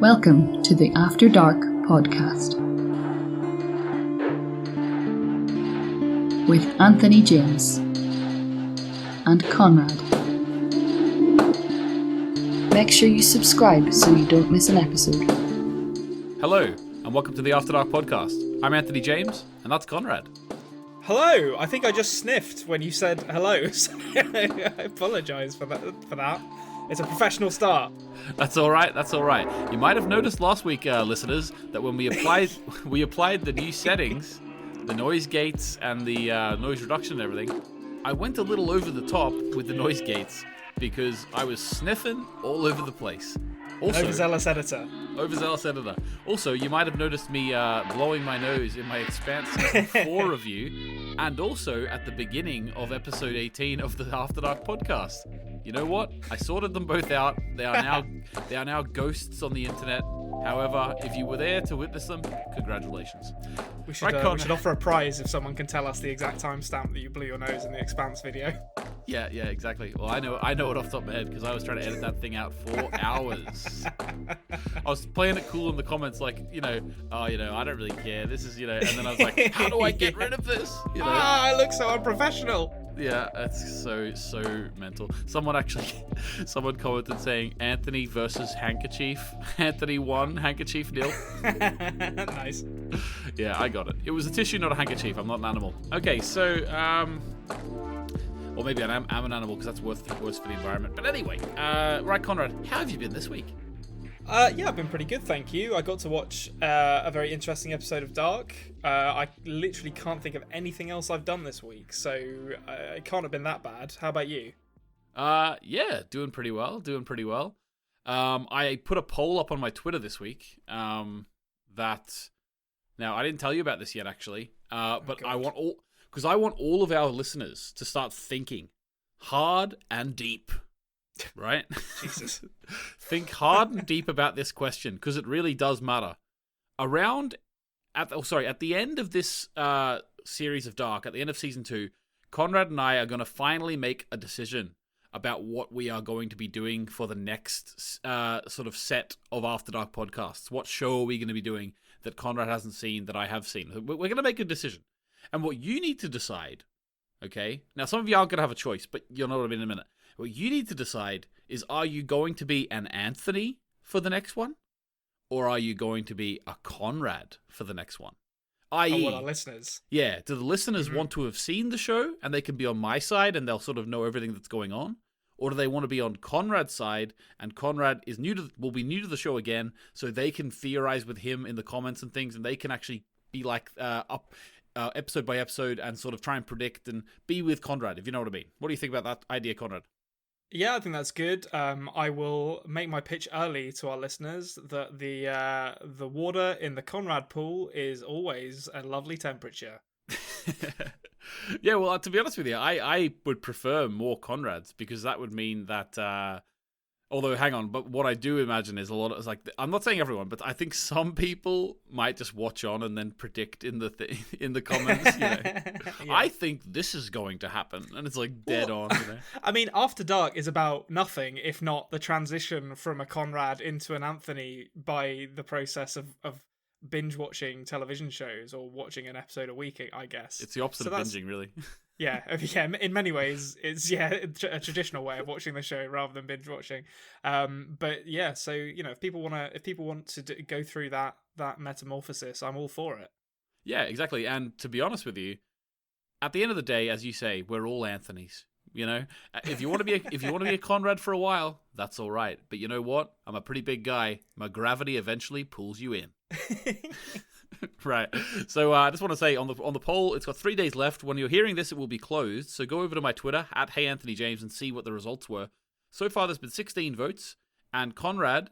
Welcome to the After Dark podcast with Anthony James and Konrad. Make sure you subscribe so you don't miss an episode. Hello, and welcome to the After Dark podcast. I'm Anthony James, and that's Konrad. Hello! I think I just sniffed when you said hello, so I apologise for that. It's a professional start. That's all right. You might have noticed last week, listeners, that when we applied the new settings, the noise gates and the noise reduction and everything, I went a little over the top with the noise gates because I was sniffing all over the place. Also, Overzealous editor. Also, you might have noticed me blowing my nose in my Expanse season 4 review, and also at the beginning of episode 18 of the After Dark podcast. You know what? I sorted them both out. They are now ghosts on the internet. However, if you were there to witness them, congratulations. We should offer a prize if someone can tell us the exact timestamp that you blew your nose in the Expanse video. Yeah, exactly. Well, I know it off the top of my head because I was trying to edit that thing out for hours. I was playing it cool in the comments, like, I don't really care. This is, and then I was like, how do I get rid of this? I look so unprofessional. Yeah, that's so mental. Someone commented saying Anthony versus Handkerchief. Anthony won, Handkerchief nil. Nice. Yeah, I got it. It was a tissue, not a handkerchief. I'm not an animal. Okay, so or maybe I am an animal because that's worse for the environment. But anyway, right, Konrad, how have you been this week? Yeah, I've been pretty good, thank you. I got to watch a very interesting episode of Dark. I literally can't think of anything else I've done this week, so it can't have been that bad. How about you? Yeah, doing pretty well. I put a poll up on my Twitter this week that... Now, I didn't tell you about this yet, actually, but I want all of our listeners to start thinking hard and deep. Right? Jesus. Think hard and deep about this question because it really does matter. At the end of this series of Dark, at the end of season 2, Konrad and I are going to finally make a decision about what we are going to be doing for the next sort of set of After Dark podcasts. What show are we going to be doing that Konrad hasn't seen, that I have seen? We're going to make a decision. And what you need to decide, okay? Now, some of you aren't going to have a choice, but you'll know what I mean in a minute. What you need to decide is, are you going to be an Anthony for the next one? Or are you going to be a Konrad for the next one? What our listeners? Yeah, do the listeners want to have seen the show and they can be on my side and they'll sort of know everything that's going on? Or do they want to be on Konrad's side and Konrad will be new to the show again, so they can theorize with him in the comments and things, and they can actually be like up episode by episode and sort of try and predict and be with Konrad, if you know what I mean. What do you think about that idea, Konrad? Yeah, I think that's good. I will make my pitch early to our listeners that the water in the Konrad pool is always a lovely temperature. Yeah, well, to be honest with you, I would prefer more Konrads because that would mean that... Although, hang on, but what I do imagine is I'm not saying everyone, but I think some people might just watch on and then predict in the comments. Yeah. I think this is going to happen, and it's like dead on. I mean, After Dark is about nothing if not the transition from a Konrad into an Anthony by the process of binge watching television shows or watching an episode a week, I guess. It's the opposite of binging, really. Yeah, in many ways, it's a traditional way of watching the show rather than binge watching. But yeah, so if people want to go through that metamorphosis, I'm all for it. Yeah, exactly. And to be honest with you, at the end of the day, as you say, we're all Anthonys. If you want to be a Konrad for a while, that's all right. But you know what? I'm a pretty big guy. My gravity eventually pulls you in. Right. So I just want to say on the poll, it's got 3 days left. When you're hearing this, it will be closed. So go over to my Twitter at @HeyAnthonyJames and see what the results were. So far, there's been 16 votes, and Konrad,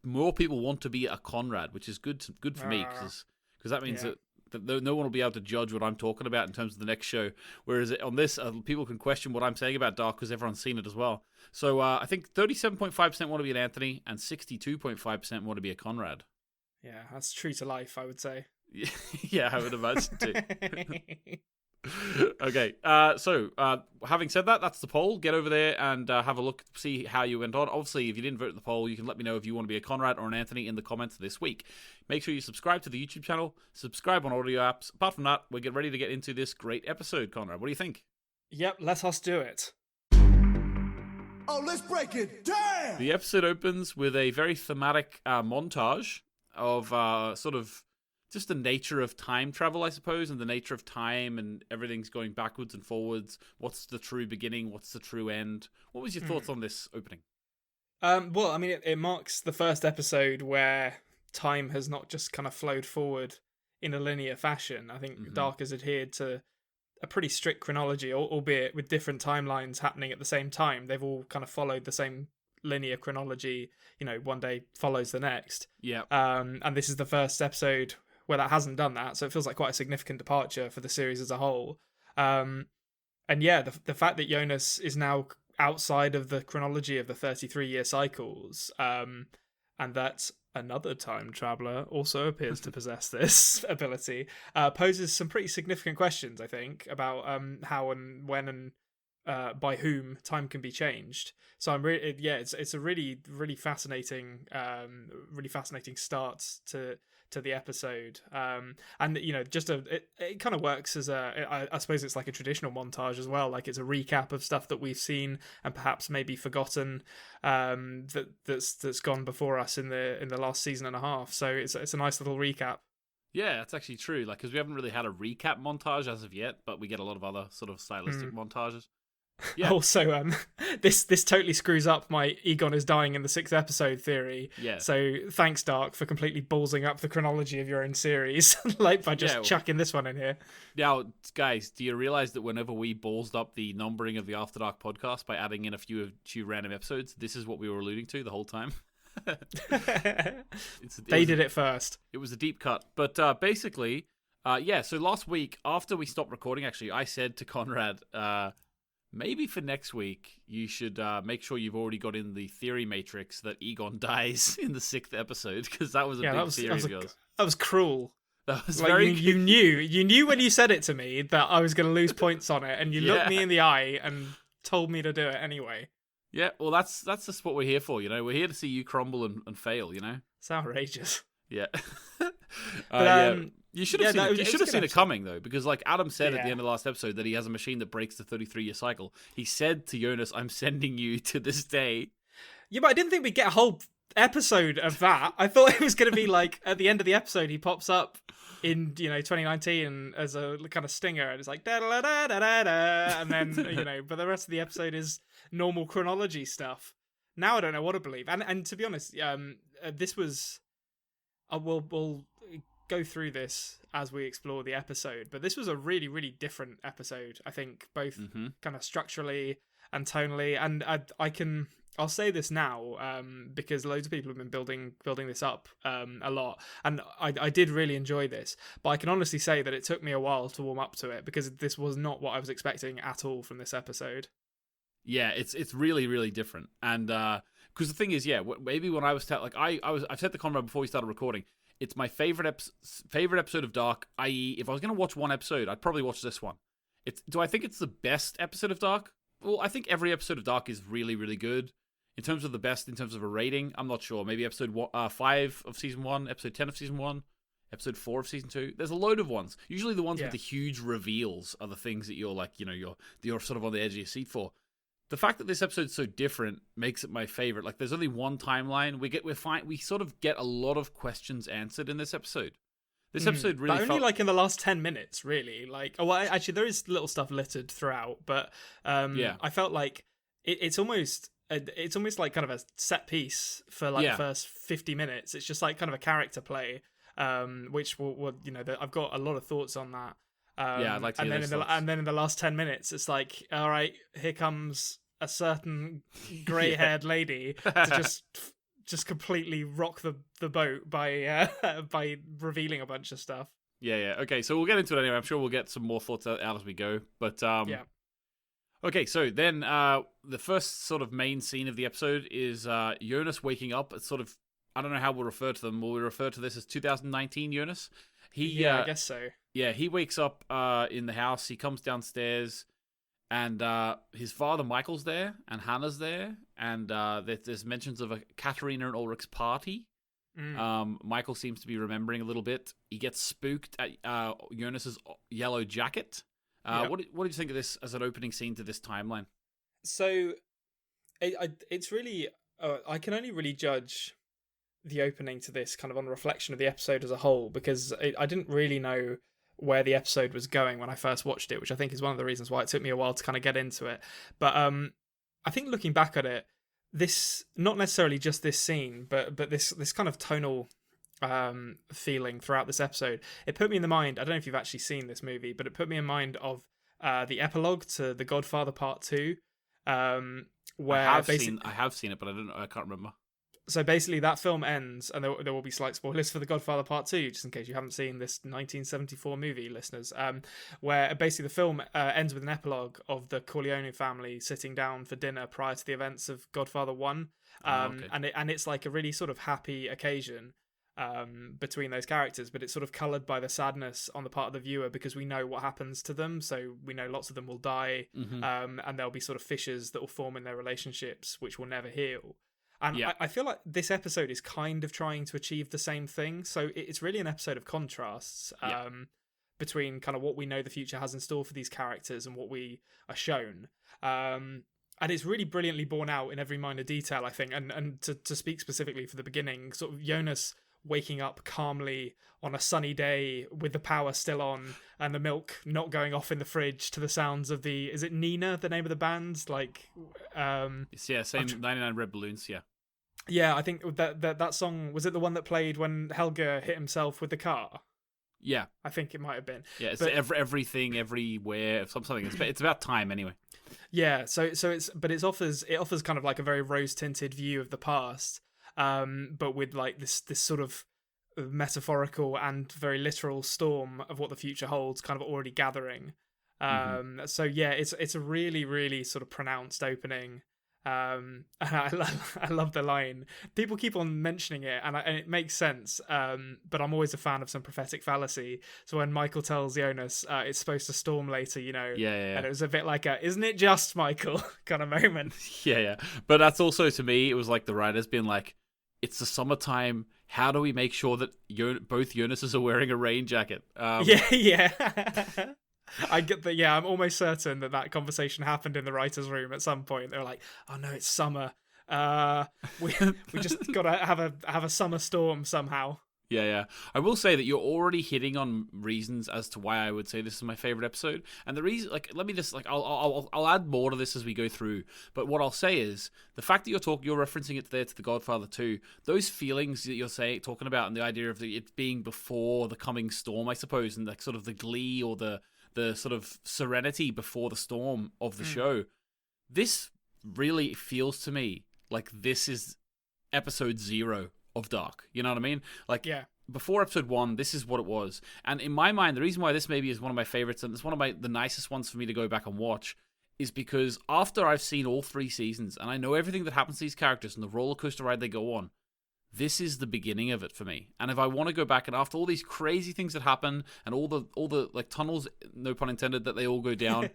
more people want to be a Konrad, which is good for me because that means that no one will be able to judge what I'm talking about in terms of the next show. Whereas on this, people can question what I'm saying about Dark because everyone's seen it as well. So I think 37.5% want to be an Anthony and 62.5% want to be a Konrad. Yeah, that's true to life, I would say. Yeah, I would imagine too. Okay, so having said that, that's the poll. Get over there and have a look, see how you went on. Obviously, if you didn't vote in the poll, you can let me know if you want to be a Konrad or an Anthony in the comments this week. Make sure you subscribe to the YouTube channel, subscribe on audio apps. Apart from that, we're ready to get into this great episode, Konrad. What do you think? Yep, let us do it. Oh, let's break it down! The episode opens with a very thematic montage of sort of just the nature of time travel, I suppose, and the nature of time, and everything's going backwards and forwards. What's the true beginning? What's the true end? What was your thoughts on this opening? Well, I mean, it marks the first episode where time has not just kind of flowed forward in a linear fashion. I think Dark has adhered to a pretty strict chronology, albeit with different timelines happening at the same time. They've all kind of followed the same linear chronology. One day follows the next. Yeah. And this is the first episode where that hasn't done that, so it feels like quite a significant departure for the series as a whole. And yeah, the fact that Jonas is now outside of the chronology of the 33-year cycles, and that another time traveler also appears to possess this ability, poses some pretty significant questions, I think, about how and when and by whom time can be changed. So I'm really, it's a really fascinating, start to the episode, and just it kind of works as I suppose it's like a traditional montage as well, like it's a recap of stuff that we've seen and perhaps maybe forgotten, that's gone before us in the last season and a half. So it's a nice little recap. Yeah, that's actually true. Like, because we haven't really had a recap montage as of yet, but we get a lot of other sort of stylistic montages. Yeah. Also, this totally screws up my Egon is dying in the 6th episode theory. Yeah. So thanks, Dark, for completely ballsing up the chronology of your own series, like by just chucking this one in here. Now, guys, do you realize that whenever we ballsed up the numbering of the After Dark podcast by adding in a few random episodes, this is what we were alluding to the whole time? They did it first. It was a deep cut, but basically, so last week after we stopped recording, actually, I said to Konrad, maybe for next week, you should make sure you've already got in the theory matrix that Egon dies in the 6th episode, because that was a big theory of yours. That was cruel. That was like very. You knew when you said it to me that I was going to lose points on it, and you looked me in the eye and told me to do it anyway. Yeah, well, that's just what we're here for, We're here to see you crumble and fail, It's outrageous. Yeah. But, You should have seen it coming, though, because like Adam said at the end of the last episode that he has a machine that breaks the 33-year cycle. He said to Jonas, I'm sending you to this day. Yeah, but I didn't think we'd get a whole episode of that. I thought it was going to be like, at the end of the episode, he pops up in, 2019 as a kind of stinger, and it's like, da-da-da-da-da-da, and then, but the rest of the episode is normal chronology stuff. Now I don't know what to believe. And to be honest, this was... We'll go through this as we explore the episode, but this was a really, really different episode, I think, both kind of structurally and tonally. And I'll say this now, because loads of people have been building this up a lot, and I did really enjoy this, but I can honestly say that it took me a while to warm up to it, because this was not what I was expecting at all from this episode. Yeah, it's really, really different. And because the thing is, maybe when I was I've said to Konrad before we started recording, it's my favorite episode of Dark. I.e., if I was going to watch one episode, I'd probably watch this one. Do I think it's the best episode of Dark? Well, I think every episode of Dark is really, really good. In terms of the best, in terms of a rating, I'm not sure. Maybe episode 5 of season 1, episode 10 of season 1, episode 4 of season 2. There's a load of ones. Usually the ones with the huge reveals are the things that you're like, you're sort of on the edge of your seat for. The fact that this episode's so different makes it my favorite. Like, there's only one timeline. We sort of get a lot of questions answered in this episode. This episode really but only like in the last 10 minutes, really. Like, actually, there is little stuff littered throughout, but I felt like it's almost like kind of a set piece for like the first 50 minutes. It's just like kind of a character play, which will I've got a lot of thoughts on that. I'd like to hear those thoughts. And then in the last 10 minutes, it's like, all right, here comes a certain grey-haired lady to just completely rock the boat by revealing a bunch of stuff. Yeah. Okay, so we'll get into it anyway. I'm sure we'll get some more thoughts out as we go. But Okay, so then the first sort of main scene of the episode is Jonas waking up. It's sort of, I don't know how we'll refer to them. Will we refer to this as 2019 Jonas? I guess so. Yeah, he wakes up in the house. He comes downstairs, and his father Michael's there, and Hannah's there, and there's mentions of a Katerina and Ulrich's party. Michael seems to be remembering a little bit. He gets spooked at Jonas's yellow jacket. What do you think of this as an opening scene to this timeline? So, it's really I can only really judge the opening to this kind of on reflection of the episode as a whole, because I didn't really know where the episode was going when I first watched it, which I think is one of the reasons why it took me a while to kind of get into it. But I think looking back at it, this, not necessarily just this scene, but this kind of tonal feeling throughout this episode, it put me in the mind, I don't know if you've actually seen this movie, but it put me in mind of the epilogue to The Godfather Part 2, where I have seen it, but I can't remember. So basically that film ends, and there will be slight spoilers for The Godfather Part 2, just in case you haven't seen this 1974 movie, listeners, where basically the film ends with an epilogue of the Corleone family sitting down for dinner prior to the events of Godfather 1. Okay. And it's like a really sort of happy occasion between those characters, but it's sort of coloured by the sadness on the part of the viewer, because we know what happens to them, so we know lots of them will die, and there'll be sort of fissures that will form in their relationships which will never heal. And I feel like this episode is kind of trying to achieve the same thing. So it's really an episode of contrasts between kind of what we know the future has in store for these characters and what we are shown. And it's really brilliantly borne out in every minor detail, I think. And to speak specifically for the beginning, sort of Jonas waking up calmly on a sunny day with the power still on and the milk not going off in the fridge to the sounds of is it Nina, the name of the band? Like, same 99 Red Balloons, Yeah, I think that song, was it the one that played when Helga hit himself with the car? Yeah. I think it might have been. Yeah, it's everything, everywhere, something. It's about time anyway. Yeah, so it offers kind of like a very rose-tinted view of the past, but with like this sort of metaphorical and very literal storm of what the future holds kind of already gathering. So yeah, it's a really, really sort of pronounced opening. And I love the line. People keep on mentioning it, and it makes sense. But I'm always a fan of some prophetic fallacy. So when Michael tells Jonas it's supposed to storm later, and it was a bit like a "isn't it just, Michael" kind of moment. Yeah. But that's also, to me, it was like the writers being like, it's the summertime. How do we make sure that both Jonases are wearing a rain jacket? Yeah. I get that. Yeah, I'm almost certain that conversation happened in the writers' room at some point. They were like, "Oh no, it's summer. We just gotta have a summer storm somehow." Yeah. I will say that you're already hitting on reasons as to why I would say this is my favorite episode. And the reason, like, let me just, like, I'll add more to this as we go through. But what I'll say is the fact that you're referencing it there to The Godfather 2, those feelings that you're talking about, and the idea of it being before the coming storm, I suppose, and like sort of the glee or the sort of serenity before the storm of the show. This really feels to me like this is episode 0 of Dark. You know what I mean? Like, before episode 1, this is what it was. And in my mind, the reason why this maybe is one of my favorites, and it's one of the nicest ones for me to go back and watch, is because after I've seen all 3 seasons, and I know everything that happens to these characters and the roller coaster ride they go on, this is the beginning of it for me. And if I want to go back, and after all these crazy things that happen and all the like tunnels, no pun intended, that they all go down,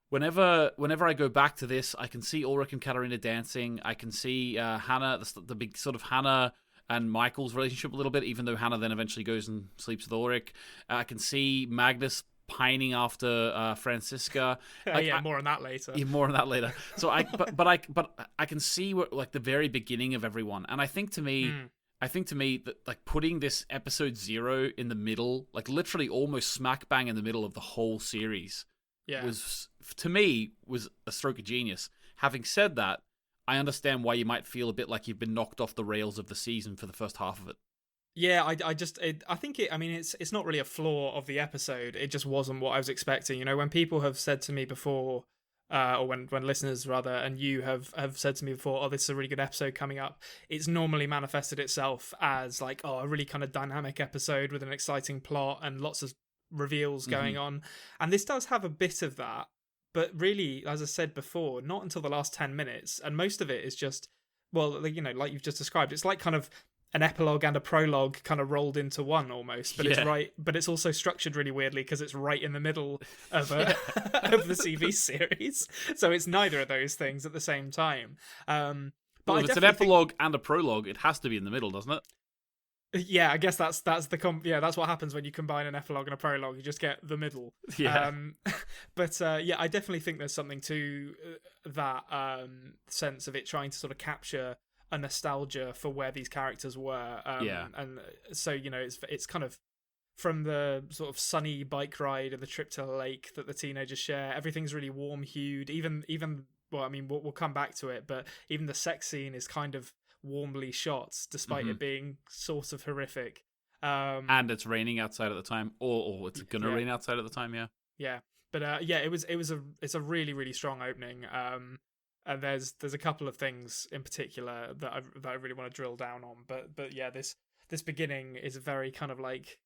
whenever I go back to this, I can see Ulrich and Katarina dancing. I can see Hannah, the big sort of Hannah and Michael's relationship a little bit, even though Hannah then eventually goes and sleeps with Ulrich. I can see Magnus pining after Franziska. More on that later. Yeah, more on that later. So I can see what, like, the very beginning of everyone, and I think to me that, like, putting this episode 0 in the middle, like literally almost smack bang in the middle of the whole series, was a stroke of genius. Having said that, I understand why you might feel a bit like you've been knocked off the rails of the season for the first half of it. Yeah, I think it's not really a flaw of the episode. It just wasn't what I was expecting. When people have said to me before, or when listeners rather, and you have said to me before, "Oh, this is a really good episode coming up," it's normally manifested itself as like, "Oh, a really kind of dynamic episode with an exciting plot and lots of reveals going on." And this does have a bit of that, but really, as I said before, not until the last 10 minutes, and most of it is just, well, like you've just described. It's like kind of an epilogue and a prologue kind of rolled into one almost, but it's also structured really weirdly because it's right in the middle of of the TV series, so it's neither of those things at the same time. But if it's an epilogue and a prologue, it has to be in the middle, doesn't it? Yeah, I guess that's that's what happens when you combine an epilogue and a prologue. You just get the middle. Yeah. But I definitely think there's something to that sense of it trying to sort of capture a nostalgia for where these characters were. And so it's kind of from the sort of sunny bike ride and the trip to the lake that the teenagers share. Everything's really warm hued. Even well, I mean, we'll come back to it, but even the sex scene is kind of warmly shot despite it being sort of horrific, and it's raining outside at the time, or it's gonna rain outside at the time. But it's a really, really strong opening, and there's a couple of things in particular that I really want to drill down on, but yeah, this beginning is very kind of like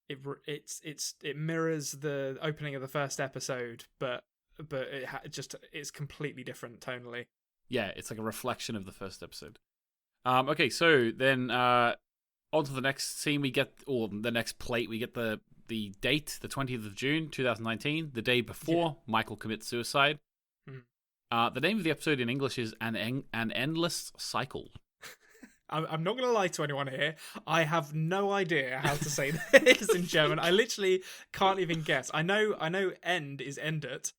it mirrors the opening of the first episode, but it's completely different tonally. Yeah, it's like a reflection of the first episode. Okay, so then on to the next scene we get, or the next plate, we get the date, the 20th of June, 2019, the day before Michael commits suicide. The name of the episode in English is An Endless Cycle. I'm not going to lie to anyone here. I have no idea how to say this in German. I literally can't even guess. I know end is endet,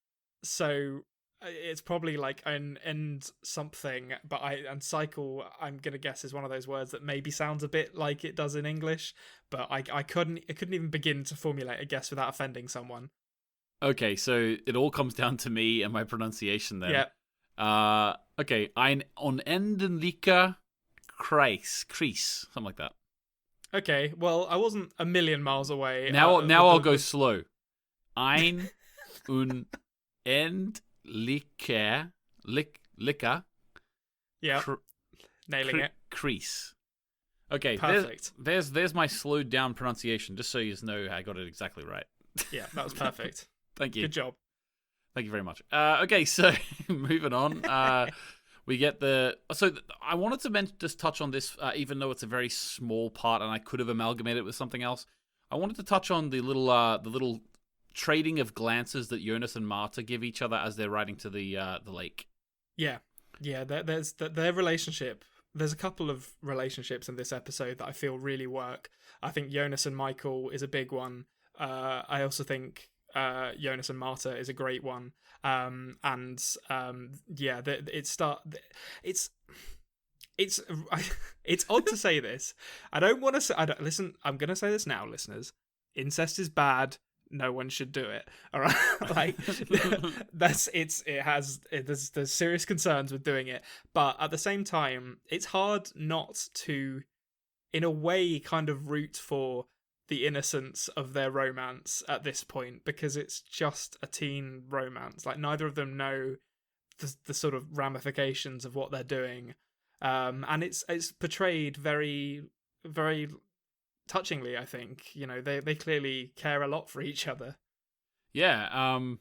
so it's probably like an end something, but and cycle, I'm gonna guess, is one of those words that maybe sounds a bit like it does in English, but I couldn't even begin to formulate a guess without offending someone. Okay, so it all comes down to me and my pronunciation then. Yeah. Okay, ein unendlicher Kreis, something like that. Okay, well, I wasn't a million miles away. Now I'll go slow. Ein unendlicher Yeah. Nailing it. Crease. Okay, perfect. There's my slowed down pronunciation, just so you know I got it exactly right. Yeah, that was perfect. Thank you. Good job. Thank you very much. Okay, so moving on. We get I wanted to just touch on this, even though it's a very small part, and I could have amalgamated it with something else. I wanted to touch on the little trading of glances that Jonas and Marta give each other as they're riding to the lake. Yeah. There's their relationship. There's a couple of relationships in this episode that I feel really work. I think Jonas and Michael is a big one. I also think Jonas and Marta is a great one. It's odd to say this. I don't want to say. Listen. I'm going to say this now, listeners. Incest is bad. No one should do it. All right, like there's serious concerns with doing it, but at the same time, it's hard not to, in a way, kind of root for the innocence of their romance at this point, because it's just a teen romance. Like, neither of them know the sort of ramifications of what they're doing, and it's portrayed very, very touchingly. I think, they clearly care a lot for each other. And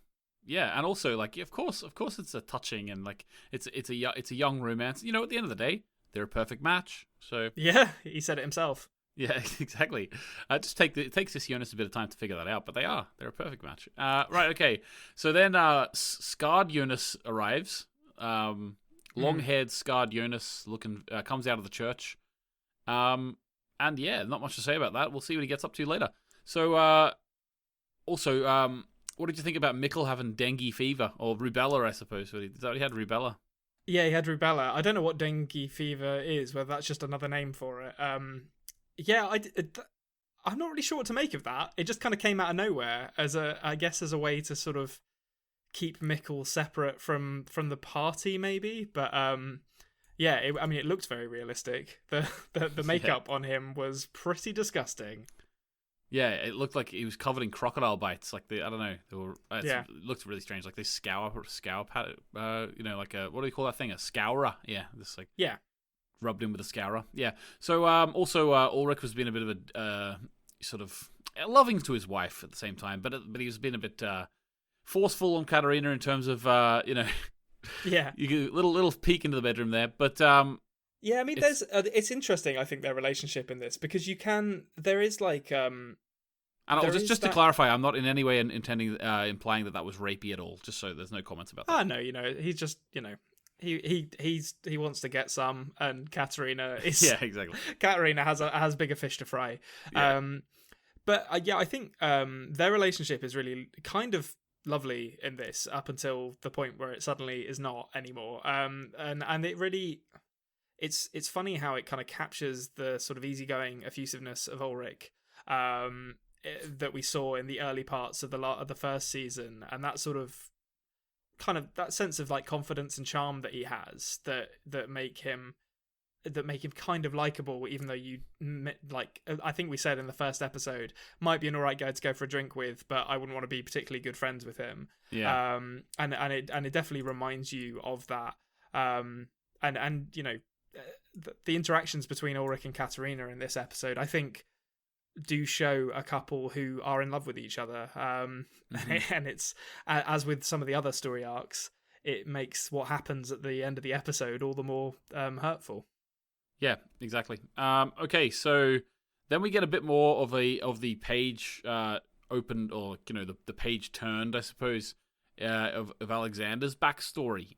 also, like, of course it's a touching, and like it's a young romance. At the end of the day, they're a perfect match. So yeah, he said it himself. Yeah, exactly. It takes this Jonas a bit of time to figure that out, but they're a perfect match. Right, okay. So then scarred Jonas arrives. Long-haired scarred Jonas comes out of the church. And yeah, not much to say about that. We'll see what he gets up to later. So also, what did you think about Mikkel having dengue fever, or rubella, I suppose? Is that what he had, rubella? Yeah, he had rubella. I don't know what dengue fever is, whether that's just another name for it. I'm not really sure what to make of that. It just kind of came out of nowhere as a way to sort of keep Mikkel separate from the party, maybe. But it looked very realistic. The makeup on him was pretty disgusting. Yeah, it looked like he was covered in crocodile bites. Like it looked really strange. Like this scour pad, like what do you call that thing? A scourer. Yeah, this like rubbed in with a scourer. Yeah. So also Ulrich was being a bit of a sort of loving to his wife at the same time, but he was being a bit forceful on Katarina in terms of you get a little peek into the bedroom there. But Yeah, I mean, It's- it's interesting. I think their relationship in this because there is like And there just is just to that- clarify, I'm not in any way intending implying that was rapey at all. Just so there's no comments about that. Ah, no, he's just, he wants to get some, and Katerina is Yeah, exactly. Katerina has bigger fish to fry. Yeah. But I think their relationship is really kind of lovely in this up until the point where it suddenly is not anymore. And it really, it's funny how it kind of captures the sort of easygoing effusiveness of Ulrich. That we saw in the early parts of the first season, and that sort of kind of that sense of like confidence and charm that he has that make him kind of likable, even though like I think we said in the first episode, might be an alright guy to go for a drink with, but I wouldn't want to be particularly good friends with him. Yeah. And it definitely reminds you of that. And the interactions between Ulrich and Katerina in this episode, I think, do show a couple who are in love with each other. And it's, as with some of the other story arcs, it makes what happens at the end of the episode all the more hurtful. Yeah, exactly. Okay, so then we get a bit more of the page opened, or the page turned, I suppose, of Alexander's backstory.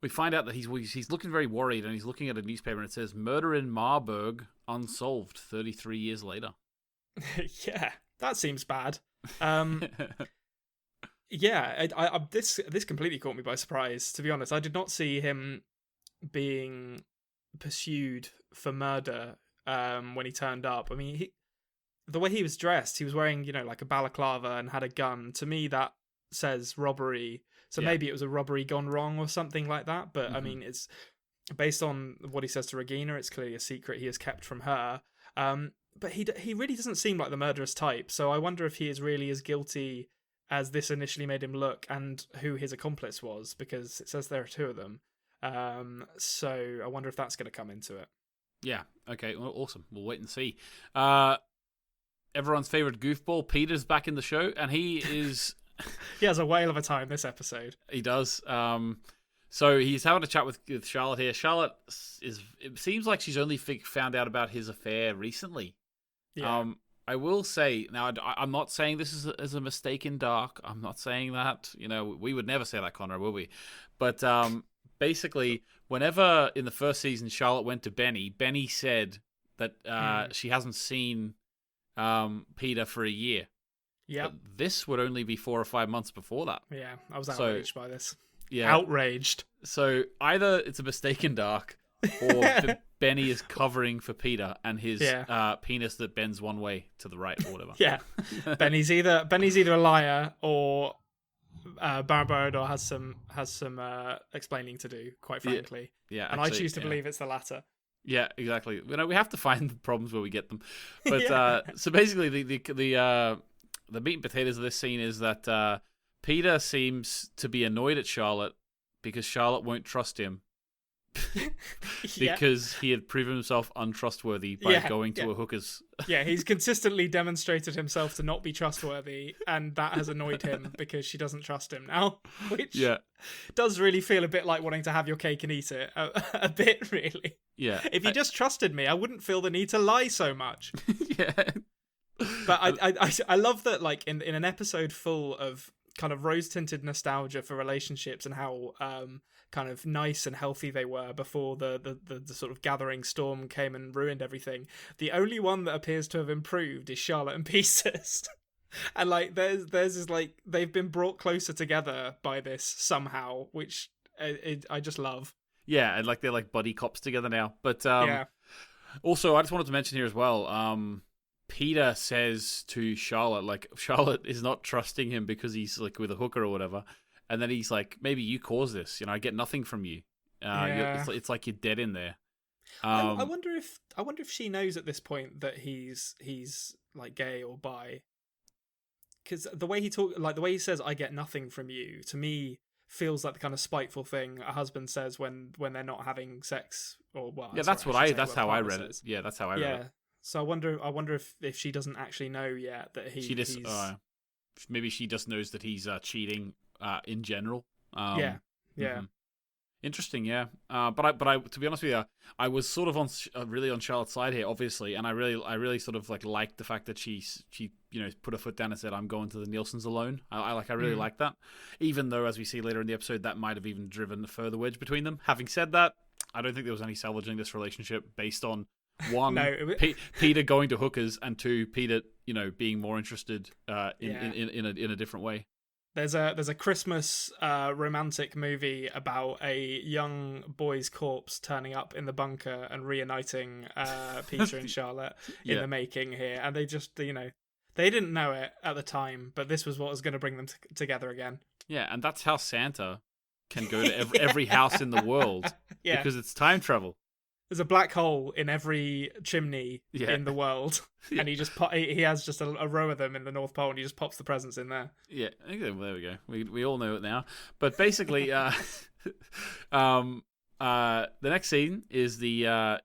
We find out that he's looking very worried, and he's looking at a newspaper and it says "Murder in Marburg unsolved 33 years later." Yeah, that seems bad. Yeah, this completely caught me by surprise. To be honest, I did not see him being pursued for murder when he turned up. I mean, the way he was dressed, he was wearing like a balaclava and had a gun. To me, that says robbery. So maybe it was a robbery gone wrong or something like that. But I mean, it's based on what he says to Regina. It's clearly a secret he has kept from her. But he really doesn't seem like the murderous type. So I wonder if he is really as guilty as this initially made him look, and who his accomplice was, because it says there are two of them. So I wonder if that's going to come into it. Yeah. Okay. Well, awesome. We'll wait and see. Everyone's favorite goofball, Peter's back in the show, and he is. He has a whale of a time this episode. He does. So he's having a chat with Charlotte here. Charlotte it seems like she's only found out about his affair recently. Yeah. I will say, now, I'm not saying this is a mistake in dark. I'm not saying that. We would never say that, Konrad, will we? But basically, whenever in the first season Charlotte went to Benny said that she hasn't seen Peter for a year. Yeah. This would only be 4 or 5 months before that. Yeah, I was outraged by this. Yeah. Outraged. So either it's a mistake in dark, or Benny is covering for Peter and his penis that bends one way to the right or whatever. Yeah. Benny's either a liar, or Baron Borodor has some explaining to do, quite frankly. Yeah. And I choose to believe it's the latter. Yeah, exactly. We have to find the problems where we get them. But so basically the meat and potatoes of this scene is that Peter seems to be annoyed at Charlotte because Charlotte won't trust him because he had proven himself untrustworthy by going to a hooker's. Yeah, he's consistently demonstrated himself to not be trustworthy, and that has annoyed him because she doesn't trust him now, which does really feel a bit like wanting to have your cake and eat it. A bit, really. Yeah. If you just trusted me, I wouldn't feel the need to lie so much. Yeah. But I love that, like, in an episode full of kind of rose-tinted nostalgia for relationships and how kind of nice and healthy they were before the sort of gathering storm came and ruined everything. The only one that appears to have improved is Charlotte and Pieces. And like theirs is like they've been brought closer together by this somehow, which I just love. Yeah, and like they're like buddy cops together now. But also I just wanted to mention here as well, Peter says to Charlotte, like, Charlotte is not trusting him because he's like with a hooker or whatever, and then he's like, maybe you caused this. I get nothing from you. It's like you're dead in there. I wonder if she knows at this point that he's like gay or bi, because the way he says, "I get nothing from you," to me feels like the kind of spiteful thing a husband says when they're not having sex, or that's how I read it. Yeah, that's how I read it. So I wonder if she doesn't actually know yet that he's maybe she just knows that he's cheating in general. Mm-hmm. Interesting, yeah. But I, to be honest with you, I was sort of on really on Charlotte's side here, obviously, and I really sort of like liked the fact that she put her foot down and said, "I'm going to the Nielsen's alone." I really like that, even though as we see later in the episode, that might have even driven a further wedge between them. Having said that, I don't think there was any salvaging this relationship based on one, No, Peter going to hookers, and two, Peter being more interested in a different way. There's a Christmas romantic movie about a young boy's corpse turning up in the bunker and reuniting Peter and Charlotte in the making here, and they just they didn't know it at the time, but this was what was going to bring them together again. Yeah, and that's how Santa can go to every house in the world because it's time travel. There's a black hole in every chimney in the world, and he has just a row of them in the North Pole, and he just pops the presents in there. Yeah, there we go. We all know it now. But basically, the next scene is the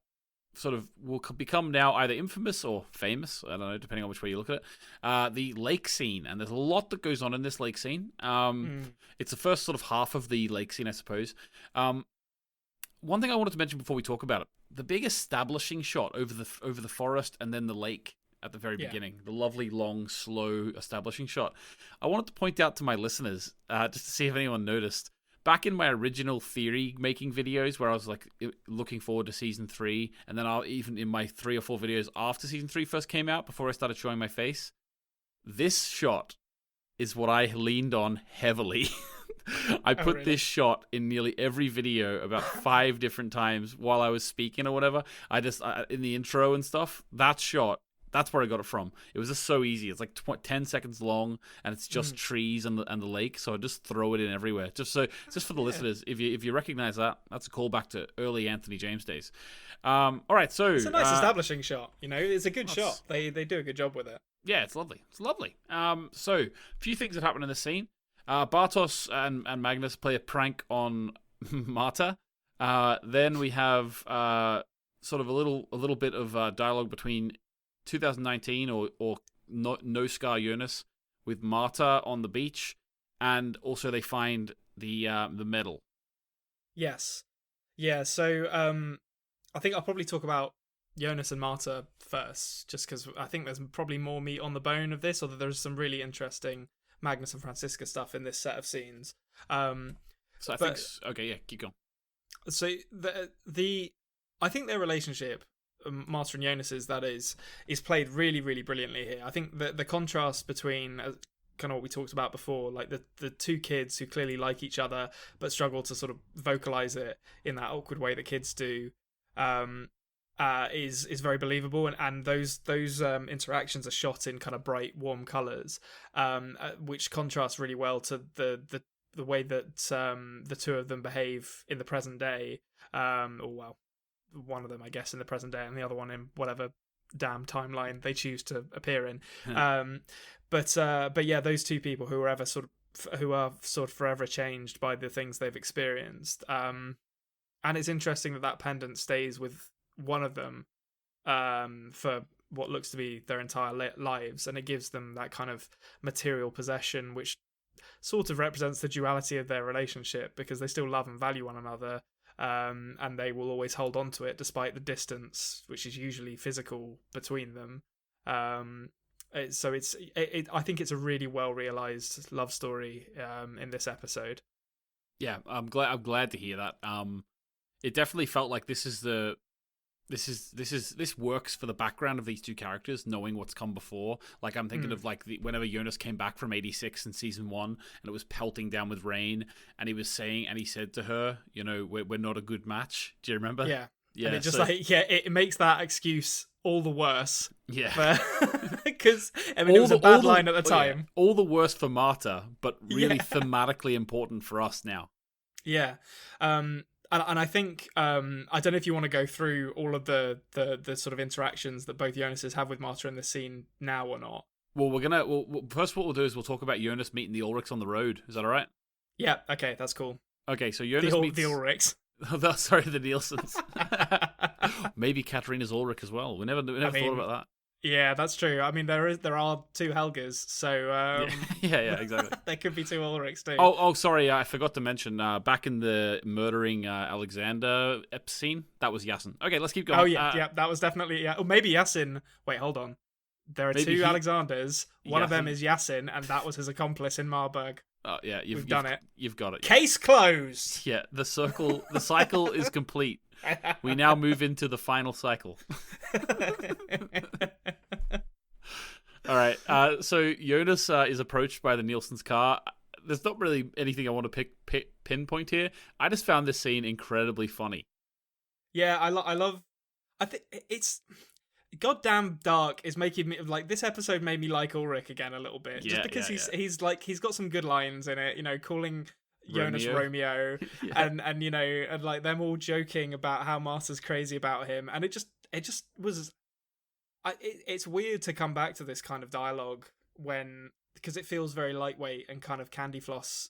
sort of will become now either infamous or famous. I don't know, depending on which way you look at it. The lake scene, and there's a lot that goes on in this lake scene. It's the first sort of half of the lake scene, I suppose. One thing I wanted to mention before we talk about it: the big establishing shot over the forest and then the lake at the very beginning, the lovely, long, slow establishing shot. I wanted to point out to my listeners, just to see if anyone noticed, back in my original theory making videos where I was like looking forward to season 3, and then even in my 3 or 4 videos after season 3 first came out, before I started showing my face, this shot is what I leaned on heavily. I put this shot in nearly every video about 5 different times while I was speaking or whatever. In the intro and stuff, that shot, that's where I got it from. It was just so easy. It's like 10 seconds long, and it's just trees and the lake. So I just throw it in everywhere. Just for the listeners, if you recognize that, that's a callback to early Anthony James days. All right, so it's a nice establishing shot. It's a good shot. They do a good job with it. Yeah, it's lovely. It's lovely. So a few things that happen in this scene. Bartos and Magnus play a prank on Marta. Then we have sort of a little bit of dialogue between 2019 or No Scar Jonas with Marta on the beach, and also they find the medal. Yes, yeah. So I think I'll probably talk about Jonas and Marta first, just because I think there's probably more meat on the bone of this, although there's some really interesting Magnus and Franziska stuff in this set of scenes. So I think okay, yeah, keep going. So I think their relationship, Marta and Jonas's, that is played really, really brilliantly here. I think the contrast between kind of what we talked about before, like the two kids who clearly like each other but struggle to sort of vocalize it in that awkward way that kids do, is very believable, and those interactions are shot in kind of bright, warm colors, which contrasts really well to the way that the two of them behave in the present day, one of them, I guess, in the present day, and the other one in whatever damn timeline they choose to appear in. But yeah, those two people who are sort of forever changed by the things they've experienced. And it's interesting that pendant stays with one of them for what looks to be their entire lives, and it gives them that kind of material possession, which sort of represents the duality of their relationship, because they still love and value one another. And they will always hold on to it despite the distance, which is usually physical, between them. So I think it's a really well realized love story in this episode. Yeah, I'm glad to hear that. It definitely felt like this works for the background of these two characters, knowing what's come before. Like, I'm thinking of like whenever Jonas came back from 86 in season 1, and it was pelting down with rain, and he said to her, we're not a good match. Do you remember? Yeah. Yeah. And it makes that excuse all the worse. Yeah. Because it was a bad line at the time. Yeah, all the worse for Marta, but really thematically important for us now. Yeah. And I think I don't know if you want to go through all of the sort of interactions that both Jonases have with Marta in this scene now or not. Well, first what we'll do is we'll talk about Jonas meeting the Ulrichs on the road. Is that all right? Yeah. Okay, that's cool. Okay, so Jonas meets the Ulrichs. Sorry, the Nielsens. Maybe Katarina's Ulrich as well. We never thought about that. Yeah, that's true. I mean, there are two Helgas, so Yeah, exactly. there could be two Ulrichs too. Sorry, I forgot to mention. Back in the murdering Alexander scene, that was Yasin. Okay, let's keep going. Oh yeah, that was definitely Or maybe Yasin. Wait, hold on. There are two Alexanders. One of them is Yasin, and that was his accomplice in Marburg. Oh yeah, you've done it. You've got it. Case closed. Yeah, the cycle is complete. We now move into the final cycle. All right. So Jonas is approached by the Nielsen's car. There's not really anything I want to pinpoint here. I just found this scene incredibly funny. Yeah, I love. I think it's goddamn dark. Is making me like this episode made me like Ulrich again a little bit, just because he's got some good lines in it. You know, calling Jonas Romeo, and like them all joking about how Martha's crazy about him, and it just was. It's weird to come back to this kind of dialogue because it feels very lightweight and kind of candy floss,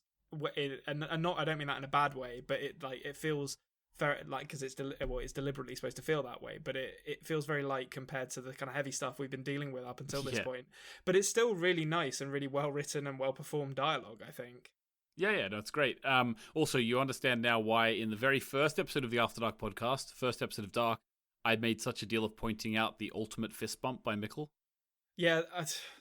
and not, I don't mean that in a bad way, but it feels very like, because it's deliberately supposed to feel that way, but it feels very light compared to the kind of heavy stuff we've been dealing with up until this point. But it's still really nice and really well written and well performed dialogue, I think. Yeah, no, it's great. Also, you understand now why in the very first episode of the After Dark podcast, first episode of Dark, I made such a deal of pointing out the ultimate fist bump by Mikkel. Yeah,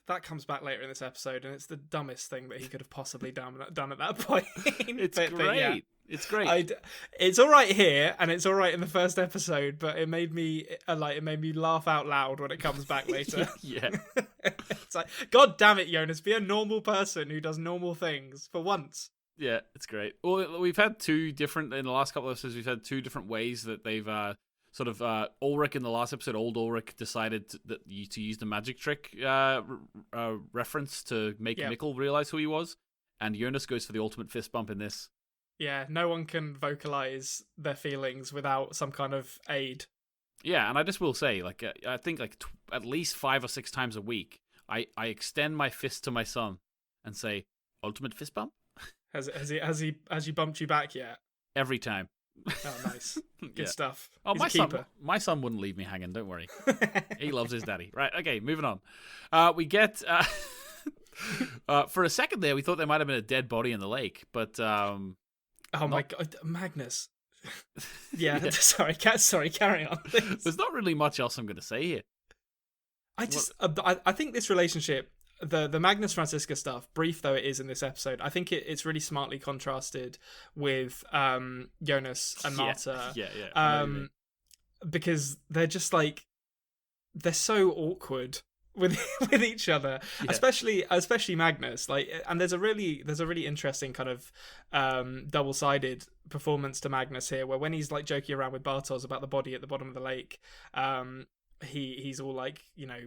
that comes back later in this episode, and it's the dumbest thing that he could have possibly done at that point. It's great. But yeah, it's great. It's all right here, and it's all right in the first episode, but it made me laugh out loud when it comes back later. Yeah, it's like, God damn it, Jonas, be a normal person who does normal things for once. Yeah, it's great. Well, we've had in the last couple of episodes, we've had two different ways that they've sort of Ulrich in the last episode. Old Ulrich decided to use the magic trick reference to make Mikkel realize who he was, and Jonas goes for the ultimate fist bump in this. Yeah, no one can vocalize their feelings without some kind of aid. Yeah, and I just will say, like, I think like at least 5 or 6 times a week, I extend my fist to my son and say, "Ultimate fist bump." Has he bumped you back yet? Every time. Oh, nice. Good stuff. Oh, my son wouldn't leave me hanging. Don't worry. He loves his daddy. Right. Okay. Moving on. We get for a second there, we thought there might have been a dead body in the lake, but my God, Magnus. Yeah. Sorry. Carry on. There's not really much else I'm going to say here. I think this relationship, the Magnus Franziska stuff, brief though it is in this episode, I think it's really smartly contrasted with Jonas and Marta. Yeah. Because they're just like, they're so awkward with each other, especially Magnus. Like, and there's a really interesting kind of double-sided performance to Magnus here, where when he's like joking around with Bartos about the body at the bottom of the lake, he's all like, you know,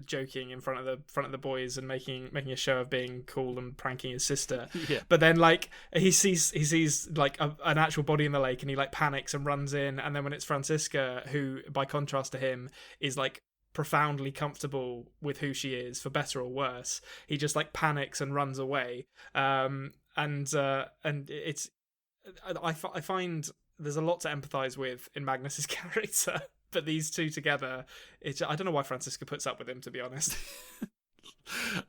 joking in front of the boys and making a show of being cool and pranking his sister. Yeah. But then like he sees like an actual body in the lake, and he like panics and runs in, and then when it's Franziska, who by contrast to him is like profoundly comfortable with who she is, for better or worse, he just like panics and runs away. And it's I find there's a lot to empathize with in Magnus's character. But these two together, I don't know why Franziska puts up with him, to be honest.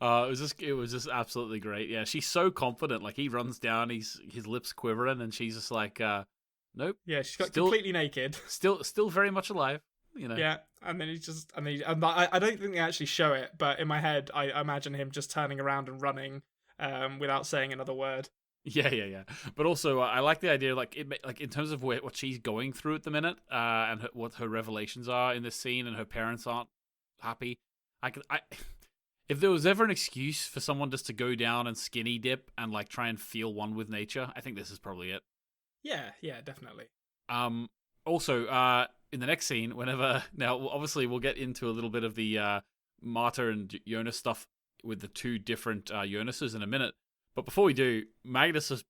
It was just absolutely great. Yeah, she's so confident. Like, he runs down, his lips quivering, and she's just like, nope. Yeah, she's got completely naked. Still very much alive. You know. Yeah, and then I don't think they actually show it, but in my head, I imagine him just turning around and running, without saying another word. Yeah. But also, I like the idea, like in terms of what she's going through at the minute, and what her revelations are in this scene, and her parents aren't happy. If there was ever an excuse for someone just to go down and skinny dip and like try and feel one with nature, I think this is probably it. Yeah, definitely. Also, in the next scene, now obviously we'll get into a little bit of the Marta and Jonas stuff with the two different Jonases in a minute. But before we do, Magnus just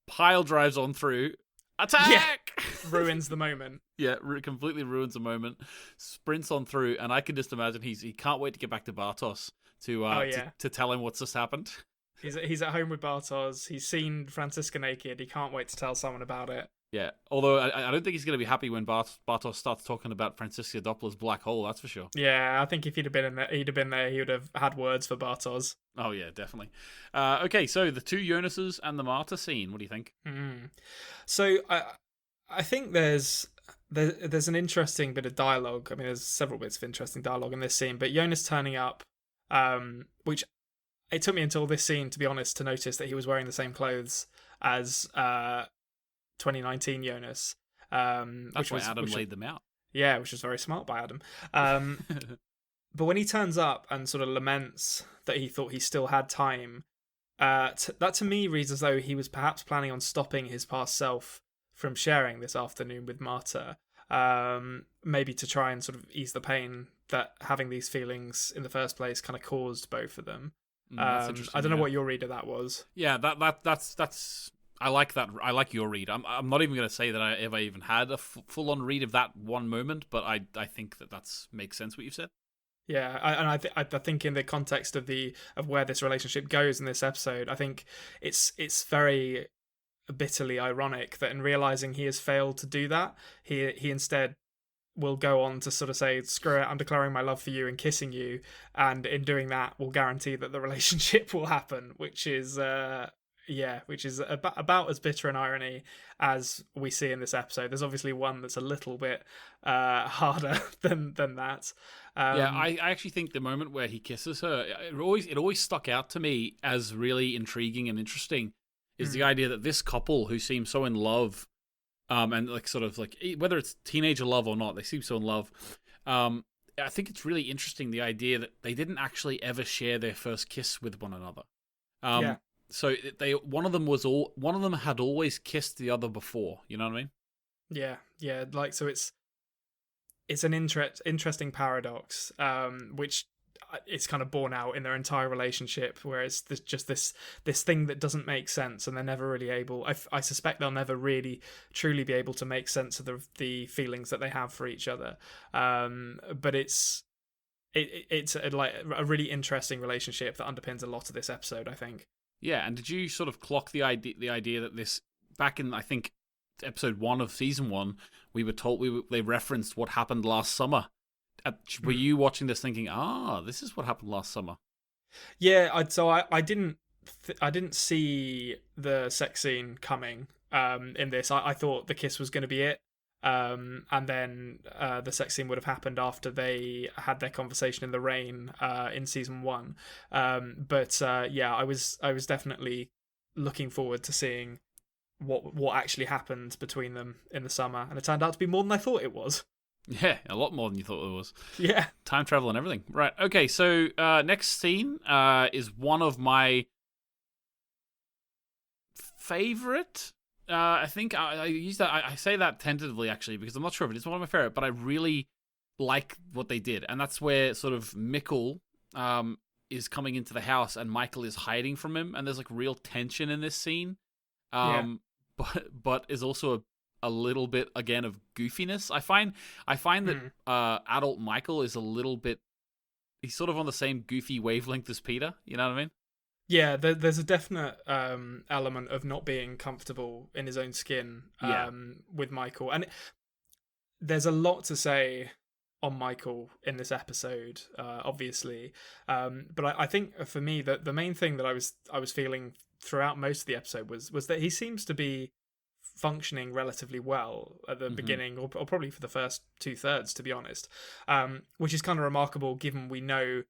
pile drives on through. Attack! Yeah. Ruins the moment. Yeah, completely ruins the moment. Sprints on through, and I can just imagine he can't wait to get back to Bartos to tell him what's just happened. He's at home with Bartos. He's seen Franziska naked. He can't wait to tell someone about it. Yeah, although I don't think he's going to be happy when Bartos starts talking about Franziska Doppler's black hole. That's for sure. Yeah, I think if he'd have been there, he would have had words for Bartos. Oh yeah, definitely. Okay, so the two Jonases and the Marta scene. What do you think? So I think there's an interesting bit of dialogue. I mean, there's several bits of interesting dialogue in this scene, but Jonas turning up, which it took me until this scene, to be honest, to notice that he was wearing the same clothes as 2019 Jonas. That's why Adam laid them out. Yeah, which was very smart by Adam. But when he turns up and sort of laments that he thought he still had time, that to me reads as though he was perhaps planning on stopping his past self from sharing this afternoon with Marta, maybe to try and sort of ease the pain that having these feelings in the first place kind of caused both of them. That's interesting. I don't know what your read of that was. Yeah, that's. I like that. I like your read. I'm not even going to say that I ever even had a full on read of that one moment, but I think that makes sense what you've said. Yeah, I think in the context of where this relationship goes in this episode, I think it's very bitterly ironic that in realizing he has failed to do that, he instead will go on to sort of say, "Screw it, I'm declaring my love for you and kissing you," and in doing that, will guarantee that the relationship will happen, which is about as bitter an irony as we see in this episode. There's obviously one that's a little bit harder than that. I actually think the moment where he kisses her, it always stuck out to me as really intriguing and interesting. Is the idea that this couple who seem so in love, and like sort of like whether it's teenager love or not, they seem so in love. I think it's really interesting the idea that they didn't actually ever share their first kiss with one another. So one of them had always kissed the other before. You know what I mean? Yeah. Like, so it's an interesting paradox, which it's kind of borne out in their entire relationship, where it's just this thing that doesn't make sense, and they're never really able. I suspect they'll never really truly be able to make sense of the feelings that they have for each other. But it's like a really interesting relationship that underpins a lot of this episode, I think. Yeah, and did you sort of clock the idea that this back in, I think, episode 1 of season 1, we were told they referenced what happened last summer. Were you watching this thinking, this is what happened last summer? Yeah, I didn't see the sex scene coming in this. I thought the kiss was going to be it, and then the sex scene would have happened after they had their conversation in the rain in season 1. But I was definitely looking forward to seeing what actually happened between them in the summer, and it turned out to be more than I thought it was. Yeah, a lot more than you thought it was. Yeah. Time travel and everything. Right, okay, so next scene is one of my favorite. I think I use that. I say that tentatively, actually, because I'm not sure if it's one of my favorite, but I really like what they did. And that's where sort of Mikkel is coming into the house and Michael is hiding from him. And there's like real tension in this scene. But is also a little bit, again, of goofiness. I find that adult Michael is a little bit, he's sort of on the same goofy wavelength as Peter, you know what I mean? Yeah, there's a definite element of not being comfortable in his own skin with Michael. And there's a lot to say on Michael in this episode, obviously. But I think for me, that the main thing that I was feeling throughout most of the episode was that he seems to be functioning relatively well at the beginning, or probably for the first 2/3, to be honest, which is kind of remarkable given we know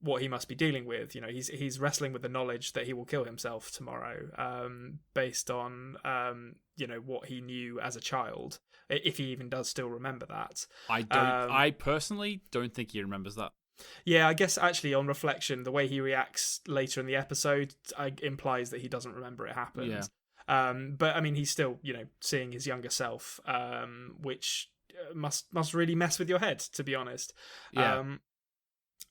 what he must be dealing with. You know, he's wrestling with the knowledge that he will kill himself tomorrow, based on what he knew as a child, if he even does still remember that. I personally don't think he remembers that. Yeah, I guess actually on reflection, the way he reacts later in the episode implies that he doesn't remember it happened. Yeah. But I mean, he's still, seeing his younger self, which must really mess with your head, to be honest. Yeah.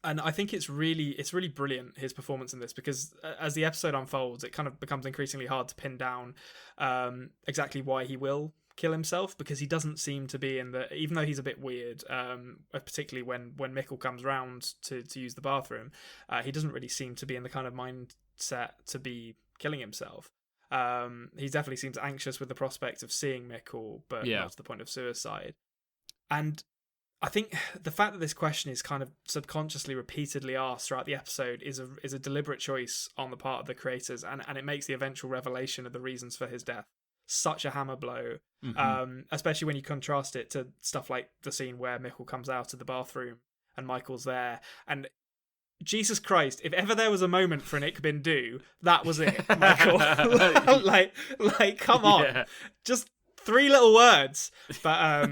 And I think it's really brilliant, his performance in this, because as the episode unfolds, it kind of becomes increasingly hard to pin down exactly why he will kill himself, because he doesn't seem to be even though he's a bit weird, particularly when Mikkel comes round to use the bathroom, he doesn't really seem to be in the kind of mindset to be killing himself. He definitely seems anxious with the prospect of seeing Mikkel, but Yeah. not to the point of suicide. And I think the fact that this question is kind of subconsciously repeatedly asked throughout the episode is a deliberate choice on the part of the creators, and it makes the eventual revelation of the reasons for his death such a hammer blow, especially when you contrast it to stuff like the scene where Mikkel comes out of the bathroom and Michael's there. And Jesus Christ, if ever there was a moment for an Ik Bin Do, that was it, Michael. like, come on. Yeah. Just 3 little words. But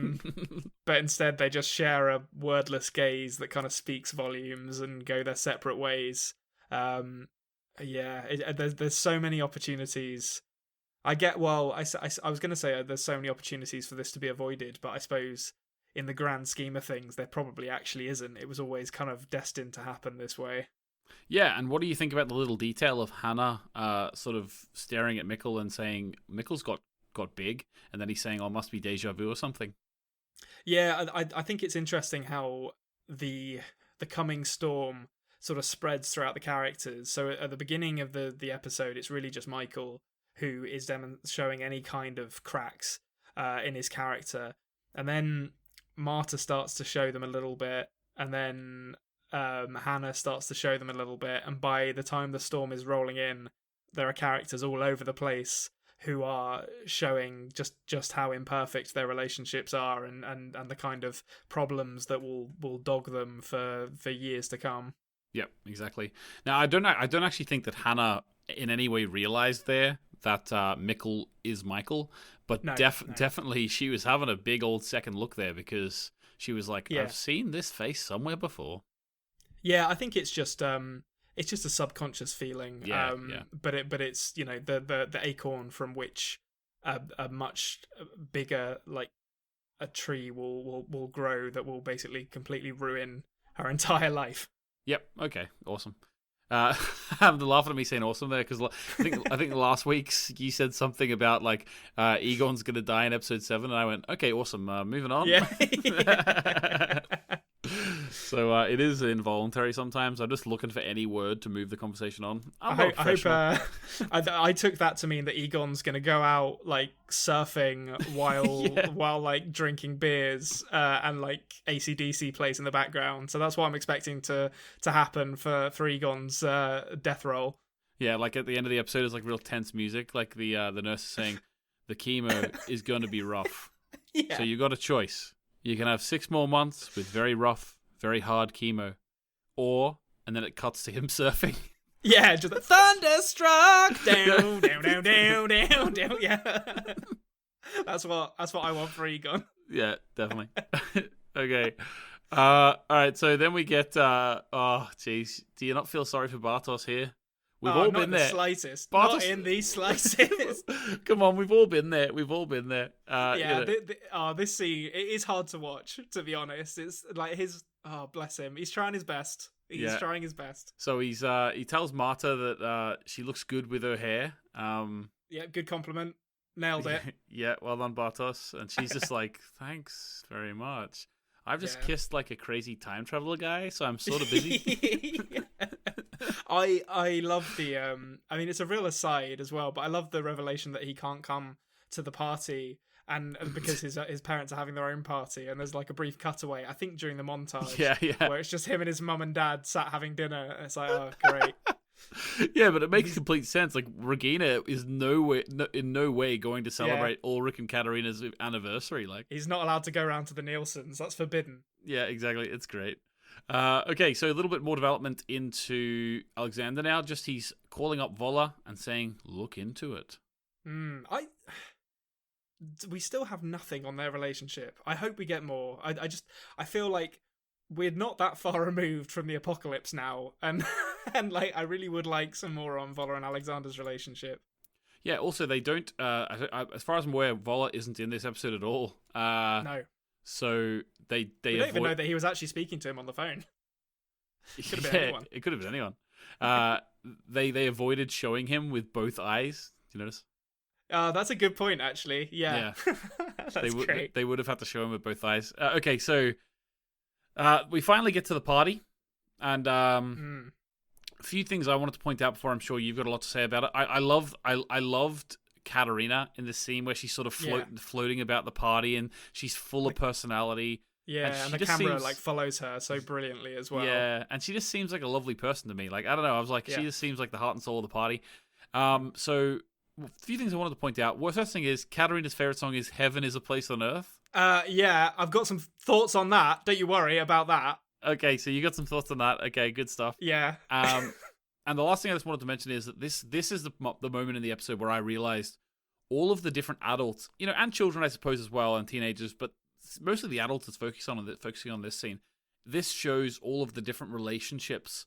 instead they just share a wordless gaze that kind of speaks volumes and go their separate ways. There's so many opportunities. I was going to say there's so many opportunities for this to be avoided, but I suppose in the grand scheme of things, there probably actually isn't. It was always kind of destined to happen this way. Yeah, and what do you think about the little detail of Hannah sort of staring at Mikkel and saying, Mikkel's got big, and then he's saying, oh, must be deja vu or something? Yeah, I think it's interesting how the coming storm sort of spreads throughout the characters. So at the beginning of the episode, it's really just Michael who is showing any kind of cracks in his character. And then Marta starts to show them a little bit, and then Hannah starts to show them a little bit, and by the time the storm is rolling in, there are characters all over the place who are showing just how imperfect their relationships are, and the kind of problems that will dog them for years to come. Yep, exactly. Now, I don't actually think that Hannah in any way realized there that Mikkel is Michael, but No. definitely she was having a big old second look there, because she was like, Yeah. I've seen this face somewhere before. Yeah, I think it's just a subconscious feeling. Yeah. But it's the acorn from which a much bigger, like, a tree will grow that will basically completely ruin her entire life. Yep. Okay. Awesome. I'm laughing at me saying awesome there, because I think last week's you said something about like Egon's gonna die in episode 7, and I went, okay, awesome. Moving on. Yeah. So it is involuntary sometimes. I'm just looking for any word to move the conversation on. I hope I took that to mean that Egon's gonna go out like surfing while like drinking beers and like AC/DC plays in the background. So that's what I'm expecting to happen for Egon's death roll. Yeah, like at the end of the episode is like real tense music, like the nurse is saying the chemo is going to be rough. Yeah. So you got a choice. You can have 6 more months with very rough, very hard chemo, and then it cuts to him surfing. Yeah, just like, thunderstruck down, down, down, down, down, down. Yeah, that's what I want for Egon. Yeah, definitely. Okay. All right. So then we get. Oh, jeez. Do you not feel sorry for Bartos here? We've all been there. Not in the slightest. Bartos... Not in the slightest. Come on, we've all been there. Yeah. This scene, it is hard to watch. To be honest, it's like his. Oh, bless him. He's trying his best. He's trying his best. So he tells Marta that she looks good with her hair. Yeah, good compliment. Nailed it. Yeah, well done, Bartos. And she's just like, thanks very much. I've just kissed like a crazy time traveler guy, so I'm sort of busy. I love the I mean, it's a real aside as well, but I love the revelation that he can't come to the party and because his parents are having their own party, and there's like a brief cutaway, I think during the montage, where it's just him and his mum and dad sat having dinner, and it's like, oh, great. Yeah, but it makes complete sense. Like, Regina is in no way going to celebrate Ulrich and Katarina's anniversary. Like, he's not allowed to go around to the Nielsen's. That's forbidden. Yeah, exactly. It's great. Okay, so a little bit more development into Alexander now. Just he's calling up Vola and saying, "Look into it." We still have nothing on their relationship. I hope we get more. I feel like we're not that far removed from the apocalypse now, and like I really would like some more on Vola and Alexander's relationship. Yeah. Also, they don't. As far as I'm aware, Vola isn't in this episode at all. No. So they don't even know that he was actually speaking to him on the phone. It could have been anyone. It could have been anyone. They avoided showing him with both eyes. Do you notice? That's a good point, actually. Yeah. That's great. They would have had to show him with both eyes. Okay, so we finally get to the party, and A few things I wanted to point out before. I'm sure you've got a lot to say about it. I loved Katarina in this scene where she's sort of floating about the party, and she's full of personality. Yeah, and the camera like follows her so brilliantly as well. Yeah, and she just seems like a lovely person to me. Like, I don't know, I was like, she just seems like the heart and soul of the party. So a few things I wanted to point out. Well, first thing is Katarina's favorite song is "Heaven Is a Place on Earth." Yeah, I've got some thoughts on that. Don't you worry about that. Okay, so you got some thoughts on that. Okay, good stuff. Yeah. And the last thing I just wanted to mention is that this is the moment in the episode where I realized all of the different adults, and children, I suppose, as well, and teenagers, but mostly the adults that's focusing on this scene. This shows all of the different relationships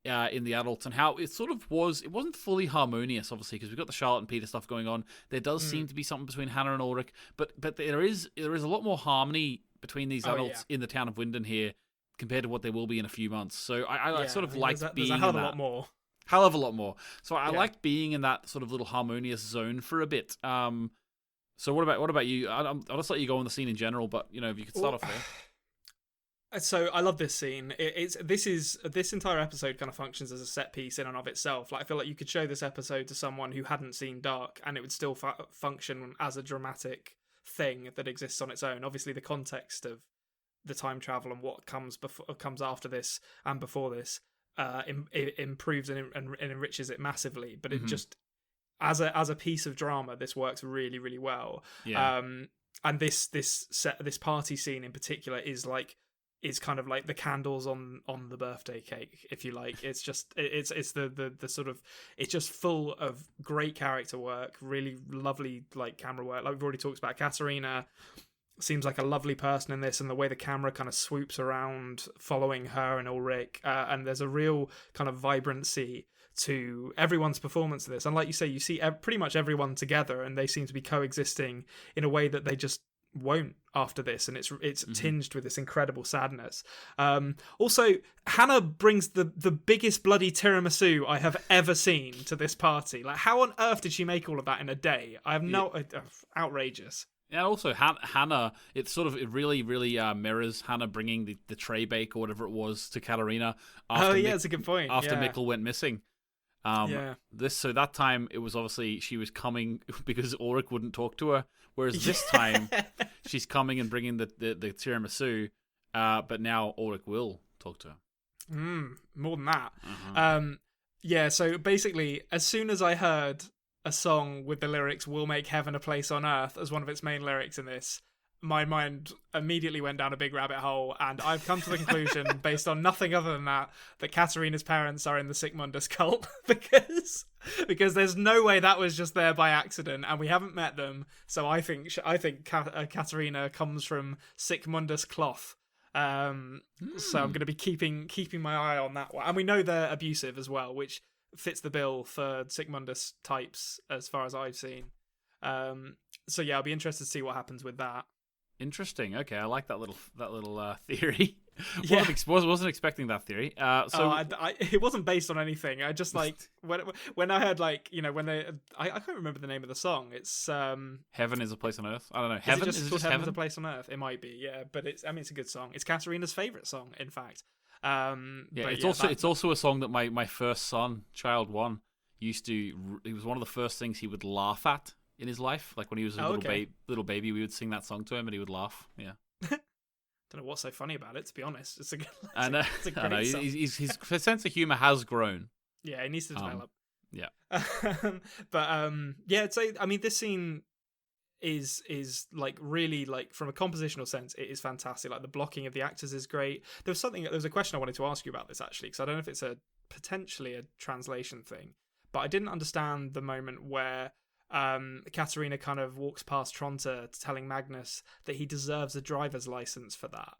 in the adults and how it sort of was. It wasn't fully harmonious, obviously, because we've got the Charlotte and Peter stuff going on. There does seem to be something between Hannah and Ulrich, but there is a lot more harmony between these adults in the town of Winden here compared to what there will be in a few months. So I sort of like being there's a hell of a lot more. Hell of a lot more. So I like being in that sort of little harmonious zone for a bit. So what about you? I'll just let you go on the scene in general, but if you could start off there. So I love this scene. This entire episode kind of functions as a set piece in and of itself. Like, I feel like you could show this episode to someone who hadn't seen Dark, and it would still function as a dramatic thing that exists on its own. Obviously, the context of the time travel and what comes after this and before this it improves and enriches it massively. But it just as a piece of drama, this works really, really well. Yeah. And this party scene in particular is kind of like the candles on the birthday cake, if you like. It's just it's the sort of, it's just full of great character work, really lovely like camera work. Like we've already talked about, Katarina seems like a lovely person in this, and the way the camera kind of swoops around following her and Ulrich, and there's a real kind of vibrancy to everyone's performance of this. And like you say, you see pretty much everyone together, and they seem to be coexisting in a way that they just won't after this, and it's tinged with this incredible sadness. Also, Hannah brings the biggest bloody tiramisu I have ever seen to this party. Like, how on earth did she make all of that in a day? I have outrageous. And also Hannah, it really, really mirrors Hannah bringing the tray bake or whatever it was to Katarina. That's a good point. After Mikkel went missing. So that time it was obviously she was coming because Ulrich wouldn't talk to her, whereas this time she's coming and bringing the tiramisu, but now Ulrich will talk to her. More than that. So basically, as soon as I heard a song with the lyrics "We'll make heaven a place on earth" as one of its main lyrics in this, my mind immediately went down a big rabbit hole, and I've come to the conclusion, based on nothing other than that Katarina's parents are in the Sigmundus cult, because there's no way that was just there by accident, and we haven't met them. So I think Katarina comes from Sigmundus cloth. So I'm going to be keeping my eye on that one, and we know they're abusive as well, which fits the bill for Sigmundus types as far as I've seen. So yeah, I'll be interested to see what happens with that. Interesting. Okay, I like that little theory. Wasn't expecting that theory. It wasn't based on anything. I just like when I heard when they I can't remember the name of the song. It's Heaven Is a Place on Earth. I don't know. Heaven is it just Heaven is a Place on Earth. It might be, yeah. But it's a good song. It's Katarina's favorite song, in fact. It's also a song that my first son, child one, used to. It was one of the first things he would laugh at in his life. Like when he was a little baby, we would sing that song to him, and he would laugh. Yeah. Don't know what's so funny about it, to be honest. It's a great song. His sense of humor has grown. Yeah, he needs to develop. Yeah. So I mean, this scene is like really, like, from a compositional sense, it is fantastic. Like, the blocking of the actors is great. There was a question I wanted to ask you about this, actually, because I don't know if it's potentially a translation thing, but I didn't understand the moment where Katarina kind of walks past Tronte telling Magnus that he deserves a driver's license for that.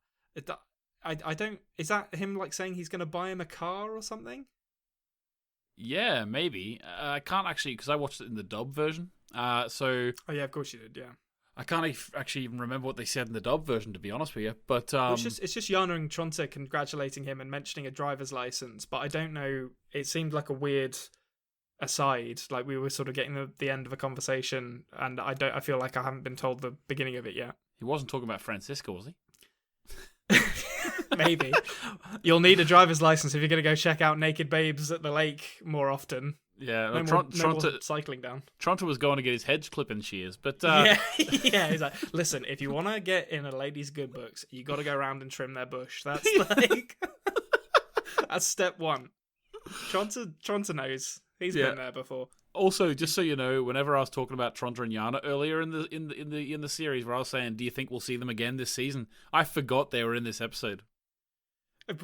I don't. Is that him like saying he's going to buy him a car or something? Yeah, maybe. I can't actually, because I watched it in the dub version. Oh yeah, of course you did. Yeah. I can't actually even remember what they said in the dub version, to be honest with you. But it's just Jana and Tronte congratulating him and mentioning a driver's license. But I don't know. It seemed like a weird aside, like we were sort of getting the end of a conversation, and I feel like I haven't been told the beginning of it yet. He wasn't talking about Francisco, was he? Maybe. You'll need a driver's license if you're going to go check out naked babes at the lake more often. Yeah, No more cycling down. Toronto was going to get his hedge clipping shears, but yeah, he's like, listen, if you want to get in a lady's good books, you got to go around and trim their bush. That's like that's step one. Toronto knows. He's been there before. Also, just so you know, whenever I was talking about Toronto and Yana earlier in the series, where I was saying, "Do you think we'll see them again this season?" I forgot they were in this episode.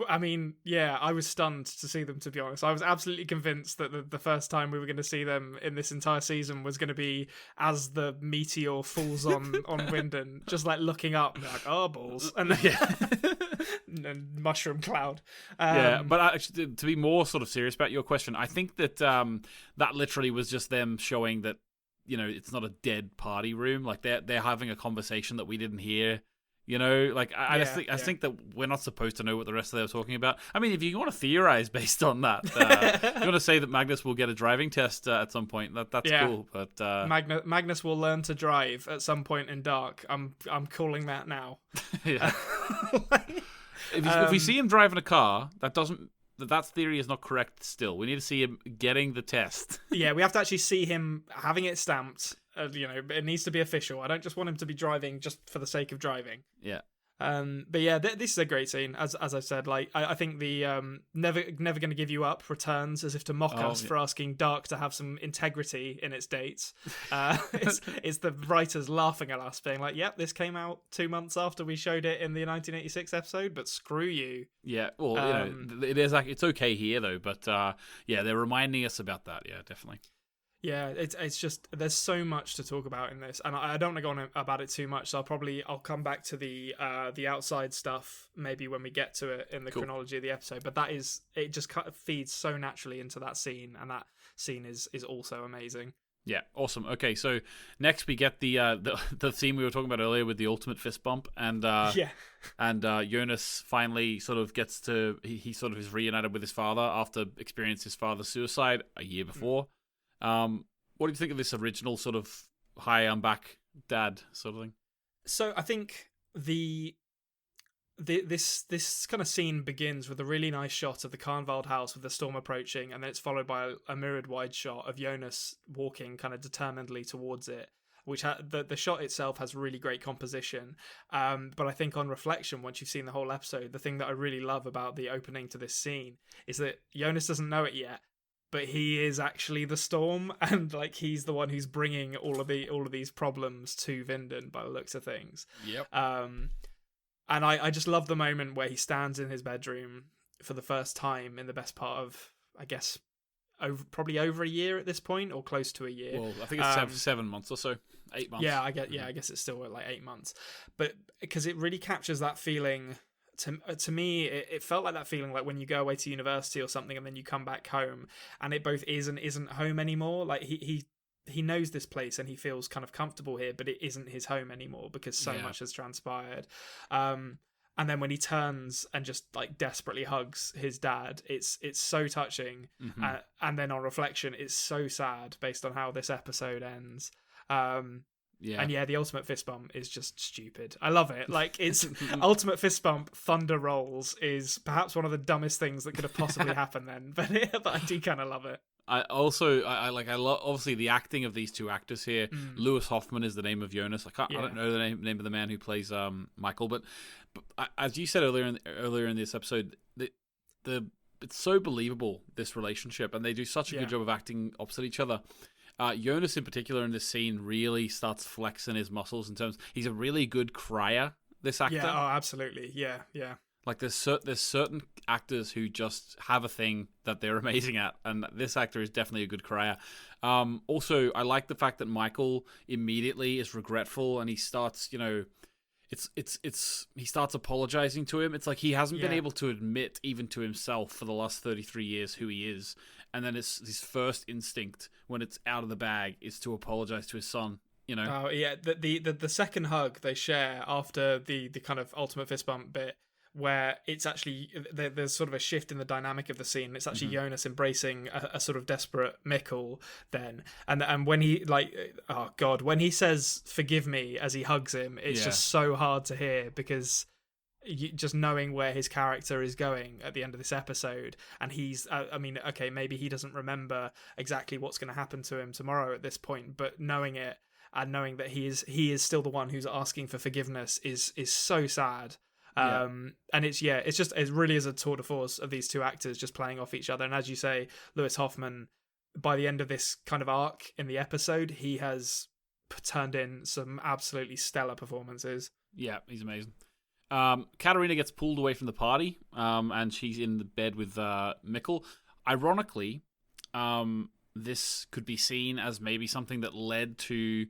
I mean, yeah, I was stunned to see them, to be honest. I was absolutely convinced that the first time we were going to see them in this entire season was going to be as the meteor falls on Wyndon, just like looking up and like, oh, balls. And and mushroom cloud. But actually, to be more sort of serious about your question, I think that that literally was just them showing that, you know, it's not a dead party room. Like, they're having a conversation that we didn't hear. You know, like I think that we're not supposed to know what the rest of them are talking about. I mean, if you want to theorize based on that, you want to say that Magnus will get a driving test at some point. That's cool. But Magnus will learn to drive at some point in Dark. I'm calling that now. Yeah. If we see him driving a car, that theory is not correct. Still, we need to see him getting the test. Yeah, we have to actually see him having it stamped. You know, it needs to be official. I don't just want him to be driving just for the sake of driving. Yeah. But yeah, this is a great scene. As I've said, like I think the never going to give you up returns as if to mock us for asking Dark to have some integrity in its dates. It's the writers laughing at us, being like, "Yep, this came out 2 months after we showed it in the 1986 episode, but screw you." Yeah, well, you know, it is like it's okay here though, but yeah, they're reminding us about that. Yeah, definitely. Yeah, it's just there's so much to talk about in this, and I don't want to go on about it too much. So I'll come back to the outside stuff maybe when we get to it in the chronology of the episode. But it just kind of feeds so naturally into that scene, and that scene is also amazing. Yeah, awesome. Okay, so next we get the scene we were talking about earlier with the ultimate fist bump, and Jonas finally sort of gets to he sort of is reunited with his father after experiencing his father's suicide a year before. What do you think of this original sort of "Hi, I'm back, Dad" sort of thing? So I think this kind of scene begins with a really nice shot of the Karnvald house with the storm approaching, and then it's followed by a mirrored wide shot of Jonas walking kind of determinedly towards it. Which the shot itself has really great composition, but I think on reflection, once you've seen the whole episode, the thing that I really love about the opening to this scene is that Jonas doesn't know it yet, but he is actually the storm, and like he's the one who's bringing all of these problems to Wyndon by the looks of things. Yep. And I just love the moment where he stands in his bedroom for the first time in the best part of, I guess, probably over a year at this point, or close to a year. Well, I think it's 7 months or so, 8 months. Yeah, I guess it's still like 8 months, but because it really captures that feeling. To me, it felt like that feeling like when you go away to university or something and then you come back home and it both is and isn't home anymore. Like he knows this place and he feels kind of comfortable here, but it isn't his home anymore because so much has transpired. And then when he turns and just like desperately hugs his dad, it's so touching. Mm-hmm. And then on reflection, it's so sad based on how this episode ends. Yeah. And yeah, the ultimate fist bump is just stupid. I love it. Like, it's ultimate fist bump, thunder rolls is perhaps one of the dumbest things that could have possibly happened then. But I do kind of love it. I love obviously the acting of these two actors here. Lewis Hoffman is the name of Jonas. I don't know the name of the man who plays Michael, but as you said earlier in this episode, it's so believable, this relationship, and they do such a good job of acting opposite each other. Jonas in particular in this scene really starts flexing his muscles in terms. He's a really good crier. This actor. Yeah. Oh, absolutely. Yeah. Yeah. Like there's certain actors who just have a thing that they're amazing at, and this actor is definitely a good crier. Also, I like the fact that Michael immediately is regretful, and he starts, he starts apologizing to him. It's like he hasn't been able to admit even to himself for the last 33 years who he is. And then his first instinct when it's out of the bag is to apologize to his son, Oh, yeah. The second hug they share after the kind of ultimate fist bump bit, where it's actually, there's sort of a shift in the dynamic of the scene. It's actually Jonas embracing a sort of desperate Mikkel then. And when he, like, oh God, when he says, "forgive me," as he hugs him, it's just so hard to hear because just knowing where his character is going at the end of this episode, and he's okay, maybe he doesn't remember exactly what's going to happen to him tomorrow at this point, but knowing it and knowing that he is still the one who's asking for forgiveness is so sad. And it really is a tour de force of these two actors just playing off each other. And as you say, Lewis Hoffman, by the end of this kind of arc in the episode, he has turned in some absolutely stellar performances. Yeah, he's amazing. Katarina gets pulled away from the party, and she's in the bed with Mikkel. Ironically, this could be seen as maybe something that led to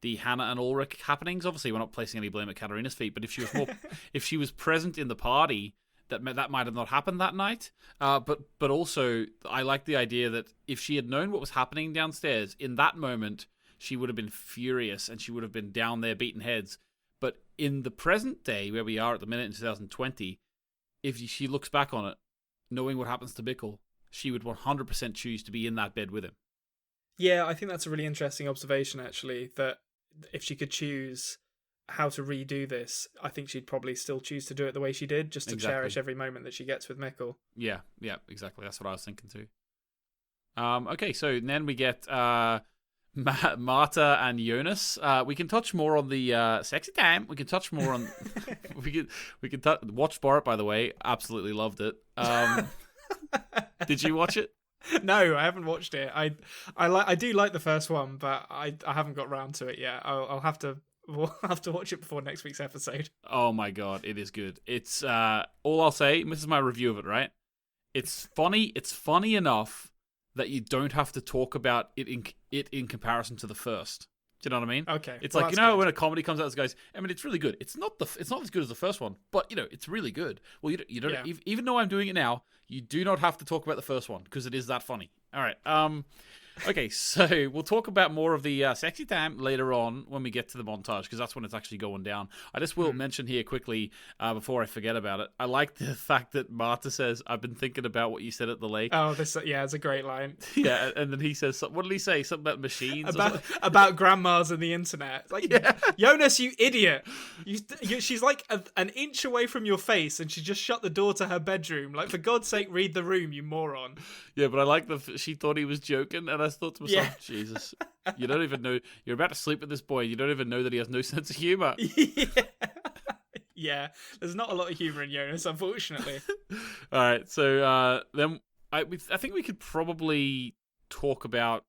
the Hannah and Ulrich happenings. Obviously, we're not placing any blame at Katarina's feet, but if she was if she was present in the party, that might have not happened that night. But also, I like the idea that if she had known what was happening downstairs in that moment, she would have been furious and she would have been down there beating heads. But in the present day, where we are at the minute in 2020, if she looks back on it, knowing what happens to Mikkel, she would 100% choose to be in that bed with him. Yeah, I think that's a really interesting observation, actually, that if she could choose how to redo this, I think she'd probably still choose to do it the way she did, just to cherish every moment that she gets with Mikkel. Yeah, exactly. That's what I was thinking too. Okay, so then we get Marta and Jonas. We can touch more on the sexy time. We can touch more on. we can watch Borat, by the way. Absolutely loved it. Did you watch it? No, I haven't watched it. I do like the first one, but I haven't got round to it yet. We'll have to watch it before next week's episode. Oh my god, it is good. It's all I'll say. This is my review of it. Right? It's funny. It's funny enough that you don't have to talk about it in comparison to the first. Do you know what I mean? Okay. It's like, when a comedy comes out, this guy's, it's really good. It's not as good as the first one, but it's really good. Well, you don't even though I'm doing it now, you do not have to talk about the first one because it is that funny. All right. Okay, so we'll talk about more of the sexy time later on when we get to the montage, because that's when it's actually going down. I just will mention here quickly, before I forget about it, I like the fact that Marta says, "I've been thinking about what you said at the lake." Oh, it's a great line. Yeah, and then he says, what did he say? Something about machines? About grandmas and the internet. Like, Jonas, you idiot. She's like an inch away from your face, and she just shut the door to her bedroom. Like, for God's sake, read the room, you moron. Yeah, but I like she thought he was joking, and I thought to myself, Jesus, you don't even know, you're about to sleep with this boy, you don't even know that he has no sense of humor. Yeah, there's not a lot of humor in Jonas, unfortunately. All right, so then I think we could probably talk about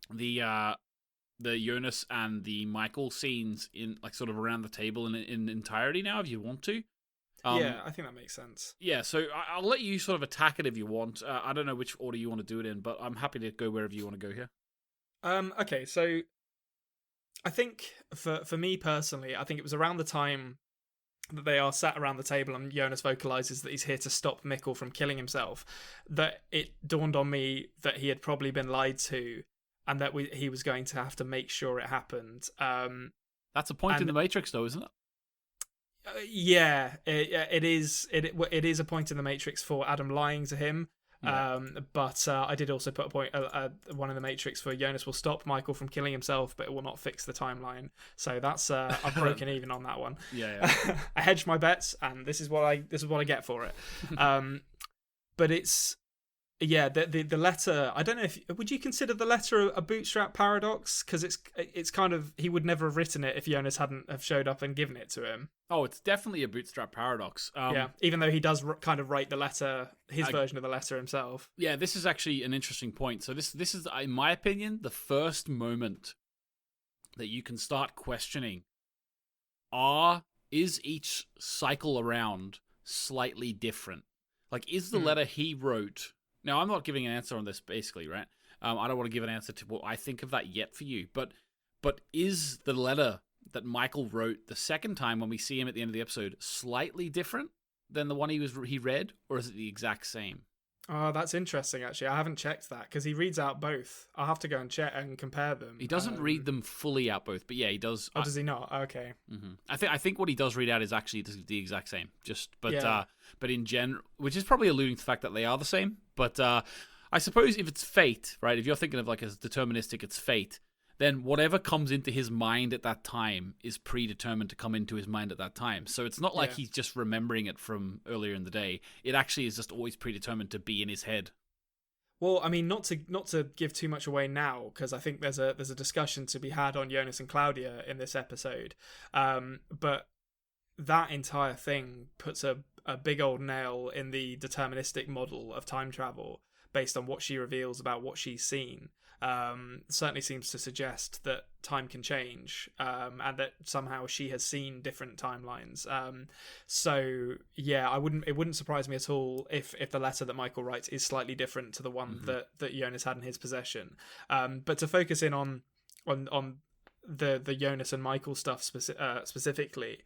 the Jonas and the Michael scenes in, like, sort of around the table in entirety now, if you want to. Yeah, I think that makes sense. Yeah, so I'll let you sort of attack it if you want. I don't know which order you want to do it in, but I'm happy to go wherever you want to go here. Okay, so I think for me personally, I think it was around the time that they are sat around the table and Jonas vocalizes that he's here to stop Mikkel from killing himself, that it dawned on me that he had probably been lied to, and that he was going to have to make sure it happened. That's a point in the Matrix, though, isn't it? It is. It is a point in the Matrix for Adam lying to him. Yeah. But I did also put a point, one in the Matrix for Jonas will stop Michael from killing himself, but it will not fix the timeline. So that's I've broken even on that one. Yeah. I hedged my bets, and this is what I get for it. But it's. Yeah, the letter. I don't know if would you consider the letter a bootstrap paradox, because it's kind of, he would never have written it if Jonas hadn't have showed up and given it to him. Oh, it's definitely a bootstrap paradox. Yeah, even though he does kind of write the letter, his version of the letter himself. Yeah, this is actually an interesting point. So this is, in my opinion, the first moment that you can start questioning: is each cycle around slightly different? Like, is the letter he wrote? Now, I'm not giving an answer on this, basically, right? I don't want to give an answer to what I think of that yet for you. But is the letter that Michael wrote the second time when we see him at the end of the episode slightly different than the one he read, or is it the exact same? Oh, that's interesting, actually. I haven't checked that, because he reads out both. I'll have to go and check and compare them. He doesn't read them fully out both, but yeah, he does. Oh, does he not? Okay. Mm-hmm. I think what he does read out is actually the exact same. But in general, which is probably alluding to the fact that they are the same. But I suppose if it's fate, right? If you're thinking of like as deterministic, it's fate. then whatever comes into his mind at that time is predetermined to come into his mind at that time. So it's not like he's just remembering it from earlier in the day. It actually is just always predetermined to be in his head. Well, I mean, not to give too much away now, because I think there's a discussion to be had on Jonas and Claudia in this episode. But that entire thing puts a big old nail in the deterministic model of time travel based on what she reveals about what she's seen. Certainly seems to suggest that time can change, and that somehow she has seen different timelines. So yeah, it wouldn't surprise me at all if the letter that Michael writes is slightly different to the one that Jonas had in his possession. But to focus in on the Jonas and Michael stuff specifically,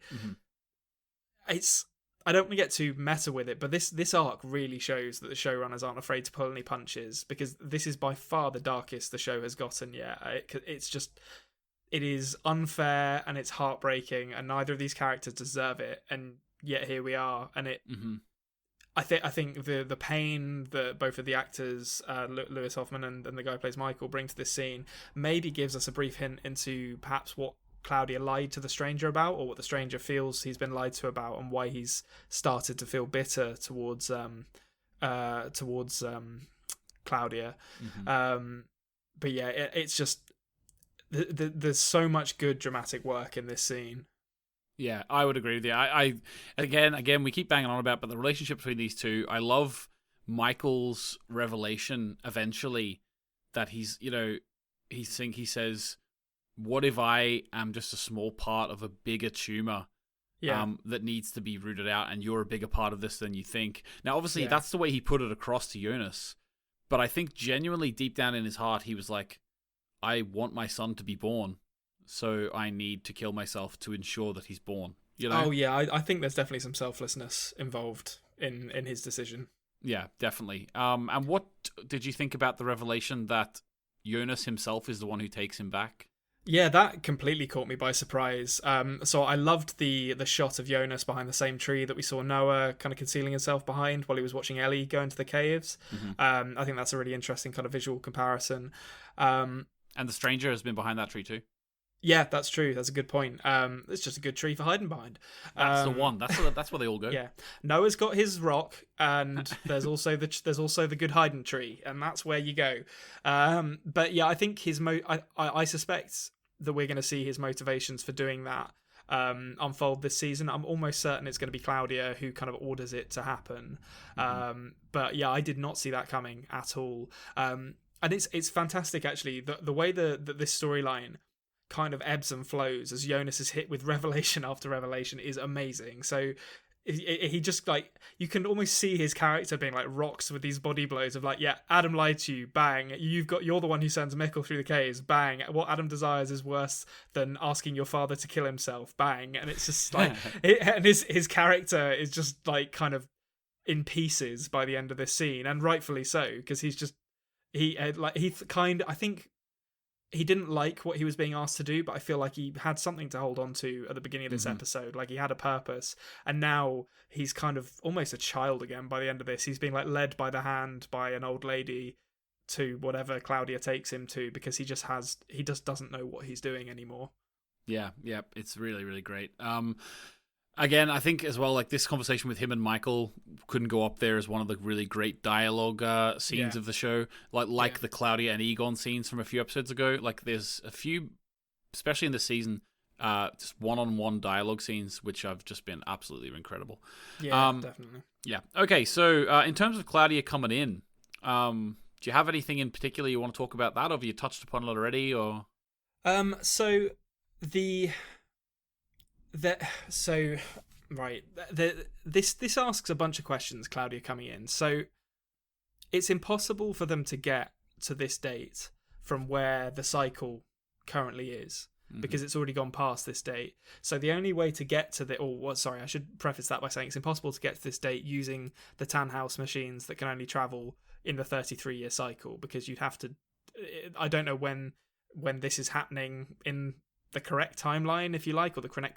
I don't want to get too meta with it, but this arc really shows that the showrunners aren't afraid to pull any punches, because this is by far the darkest the show has gotten yet. It is unfair and it's heartbreaking, and neither of these characters deserve it, and yet here we are. And I think the pain that both of the actors, Lewis Hoffman and the guy who plays Michael, bring to this scene maybe gives us a brief hint into perhaps what Claudia lied to the stranger about, or what the stranger feels he's been lied to about, and why he's started to feel bitter towards Claudia. But yeah, it's just there's so much good dramatic work in this scene. Yeah, I would agree with you. I again, we keep banging on about, but the relationship between these two, I love Michael's revelation eventually that he says, what if I am just a small part of a bigger tumor that needs to be rooted out, and you're a bigger part of this than you think? Now, obviously, that's the way he put it across to Jonas, but I think genuinely deep down in his heart, he was like, I want my son to be born, so I need to kill myself to ensure that he's born. You know? Oh, yeah, I think there's definitely some selflessness involved in his decision. Yeah, definitely. And what did you think about the revelation that Jonas himself is the one who takes him back? Yeah, that completely caught me by surprise. So I loved the shot of Jonas behind the same tree that we saw Noah kind of concealing himself behind while he was watching Ellie go into the caves. I think that's a really interesting kind of visual comparison. And the stranger has been behind that tree too. Yeah, that's true. That's a good point. It's just a good tree for hiding behind. That's the one. That's where they all go. Yeah, Noah's got his rock, and there's also the good hiding tree, and that's where you go. But yeah, I think I suspect that we're going to see his motivations for doing that unfold this season. I'm almost certain it's going to be Claudia who kind of orders it to happen. But yeah, I did not see that coming at all. And it's fantastic actually, the way that this storyline kind of ebbs and flows as Jonas is hit with revelation after revelation is amazing. So he just, like, you can almost see his character being like rocks with these body blows of like, yeah, Adam lied to you, bang, you're the one who sends Mikkel through the caves, bang, what Adam desires is worse than asking your father to kill himself, bang. And it's just like and his character is just like kind of in pieces by the end of this scene, and rightfully so, because I think he didn't like what he was being asked to do, but I feel like he had something to hold on to at the beginning of this episode. Like, he had a purpose, and now he's kind of almost a child again by the end of this. He's being like led by the hand by an old lady to whatever Claudia takes him to, because he just doesn't know what he's doing anymore. Yeah, it's really, really great. Again, I think as well, like, this conversation with him and Michael couldn't go up there as one of the really great dialogue scenes of the show. Like the Claudia and Egon scenes from a few episodes ago. Like, there's a few, especially in this season, just one-on-one dialogue scenes, which have just been absolutely incredible. Yeah, definitely. Yeah. Okay, so in terms of Claudia coming in, do you have anything in particular you want to talk about that, or have you touched upon it already? Or this asks a bunch of questions, Claudia coming in. So it's impossible for them to get to this date from where the cycle currently is, because it's already gone past this date. So the only way to get to I should preface that by saying it's impossible to get to this date using the Tannhaus machines that can only travel in the 33-year cycle, because you'd have to, I don't know when this is happening in the correct timeline, if you like, or the correct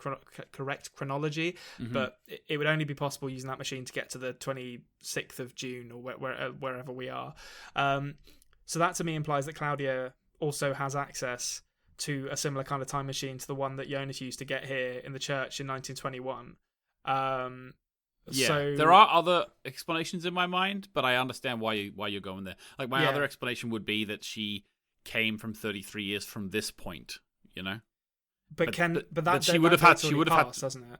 chronology, but it would only be possible using that machine to get to the 26th of June or wherever we are. So that to me implies that Claudia also has access to a similar kind of time machine to the one that Jonas used to get here in the church in 1921. So there are other explanations in my mind, but I understand why you're going there. Like my Yeah. other explanation would be that she came from 33 years from this point, you know. but that she would have had passed, hasn't it?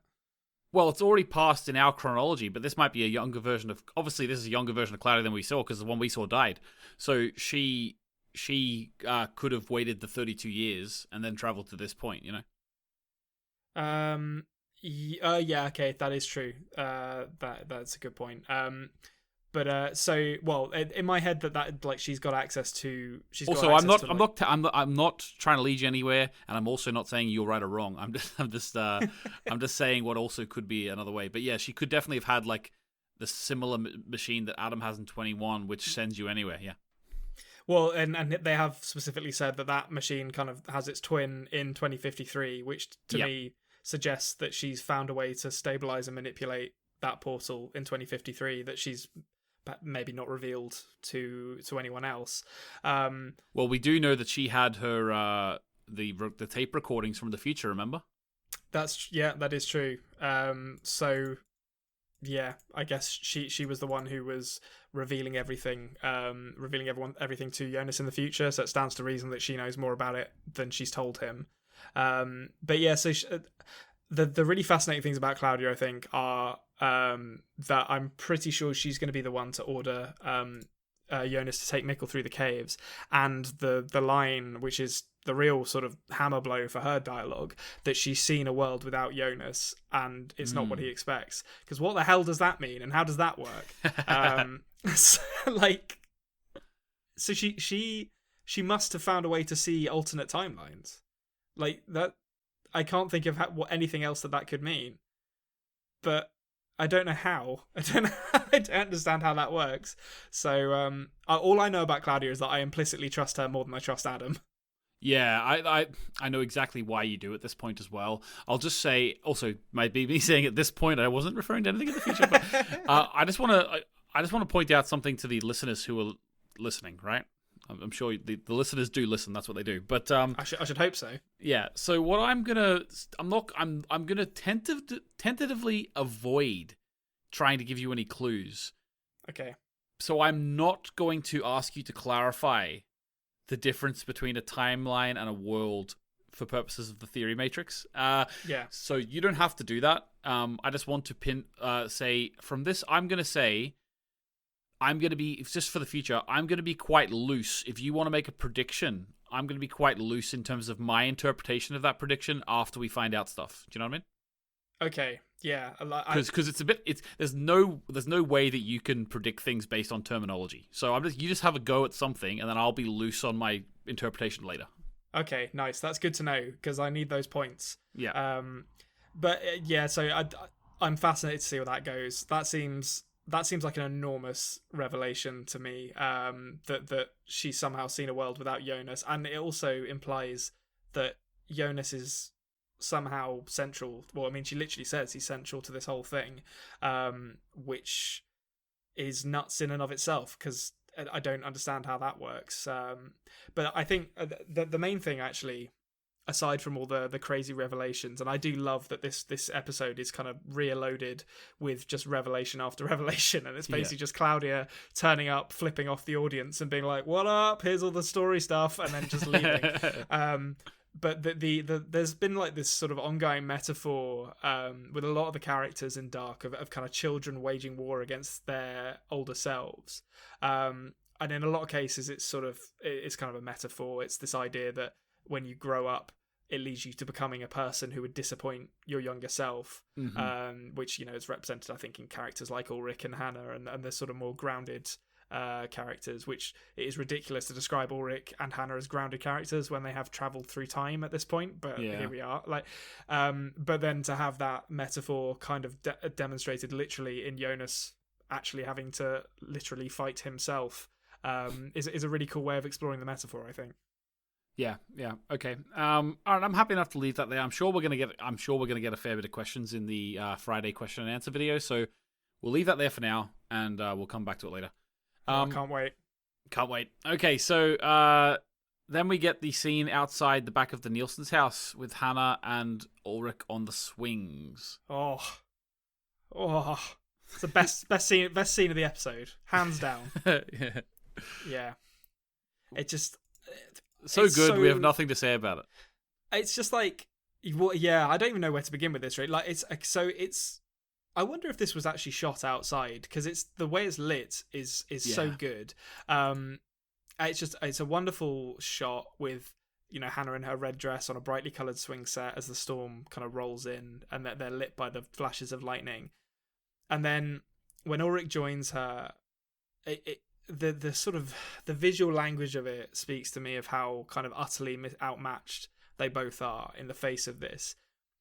Well, it's already passed in our chronology, but this might be a younger version of. Obviously, this is a younger version of Claudia than we saw because the one we saw died. So she could have waited the 32 years and then traveled to this point, you know. Yeah, okay, that is true. That's a good point. In my head that like she's got access to. Also, I'm not trying to lead you anywhere, and I'm also not saying you're right or wrong. I'm just saying what also could be another way. But yeah, she could definitely have had like the similar machine that Adam has in 21, which sends you anywhere. Yeah. Well, and they have specifically said that machine kind of has its twin in 2053, which to me suggests that she's found a way to stabilize and manipulate that portal in 2053 that she's maybe not revealed to anyone else. Well, we do know that she had her the tape recordings from the future. Remember? That is true. So yeah, I guess she was the one who was revealing everything, everything to Jonas in the future. So it stands to reason that she knows more about it than she's told him. But yeah, so the really fascinating things about Claudia, I think, are that I'm pretty sure she's going to be the one to order Jonas to take Mikkel through the caves, and the line, which is the real sort of hammer blow for her dialogue, that she's seen a world without Jonas and it's not what he expects. Because what the hell does that mean, and how does that work? So she must have found a way to see alternate timelines. Like that, I can't think of what anything else that could mean. But I don't know how. I don't understand how that works. So all I know about Claudia is that I implicitly trust her more than I trust Adam. Yeah, I know exactly why you do at this point as well. I'll just say, also, might be me saying at this point, I wasn't referring to anything in the future, but I just want to point out something to the listeners who are listening, right? I'm sure the listeners do listen. That's what they do. But I should hope so. Yeah. So what I'm gonna tentatively avoid trying to give you any clues. Okay. So I'm not going to ask you to clarify the difference between a timeline and a world for purposes of the theory matrix. Yeah. So you don't have to do that. I just want to say from this, I'm going to be, just for the future, I'm going to be quite loose. If you want to make a prediction, I'm going to be quite loose in terms of my interpretation of that prediction after we find out stuff. Do you know what I mean? Okay. Yeah. Because there's no way that you can predict things based on terminology. So you just have a go at something, and then I'll be loose on my interpretation later. Okay. Nice. That's good to know because I need those points. Yeah. Yeah. So I'm fascinated to see where that goes. That seems like an enormous revelation to me, that she's somehow seen a world without Jonas, and it also implies that Jonas is somehow central. Well, I mean, she literally says he's central to this whole thing, which is nuts in and of itself, because I don't understand how that works. But I think the main thing, actually, aside from all the crazy revelations, and I do love that this episode is kind of reloaded with just revelation after revelation, and it's basically just Claudia turning up, flipping off the audience and being like, what up, here's all the story stuff, and then just leaving. But there's been like this sort of ongoing metaphor with a lot of the characters in Dark of kind of children waging war against their older selves, and in a lot of cases it's kind of a metaphor. It's this idea that when you grow up, it leads you to becoming a person who would disappoint your younger self, which, you know, is represented, I think, in characters like Ulrich and Hannah, and the sort of more grounded characters, which it is ridiculous to describe Ulrich and Hannah as grounded characters when they have traveled through time at this point, but here we are. But then to have that metaphor kind of demonstrated literally in Jonas actually having to literally fight himself is a really cool way of exploring the metaphor, I think. Yeah, okay. All right, I'm happy enough to leave that there. I'm sure we're gonna get a fair bit of questions in the Friday question and answer video, so we'll leave that there for now, and we'll come back to it later. I can't wait. Okay, so Then we get the scene outside the back of the Nielsen's house with Hannah and Ulrich on the swings. Oh, it's the best scene of the episode, hands down. Yeah. Yeah, it just So it's good, we have nothing to say about it. It's just like, well, yeah, I don't even know where to begin with this. Right, like it's. I wonder if this was actually shot outside, because it's the way it's lit is so good. It's a wonderful shot with, you know, Hannah in her red dress on a brightly coloured swing set as the storm kind of rolls in, and they're lit by the flashes of lightning. And then when Ulrich joins her, the sort of the visual language of it speaks to me of how kind of utterly outmatched they both are in the face of this.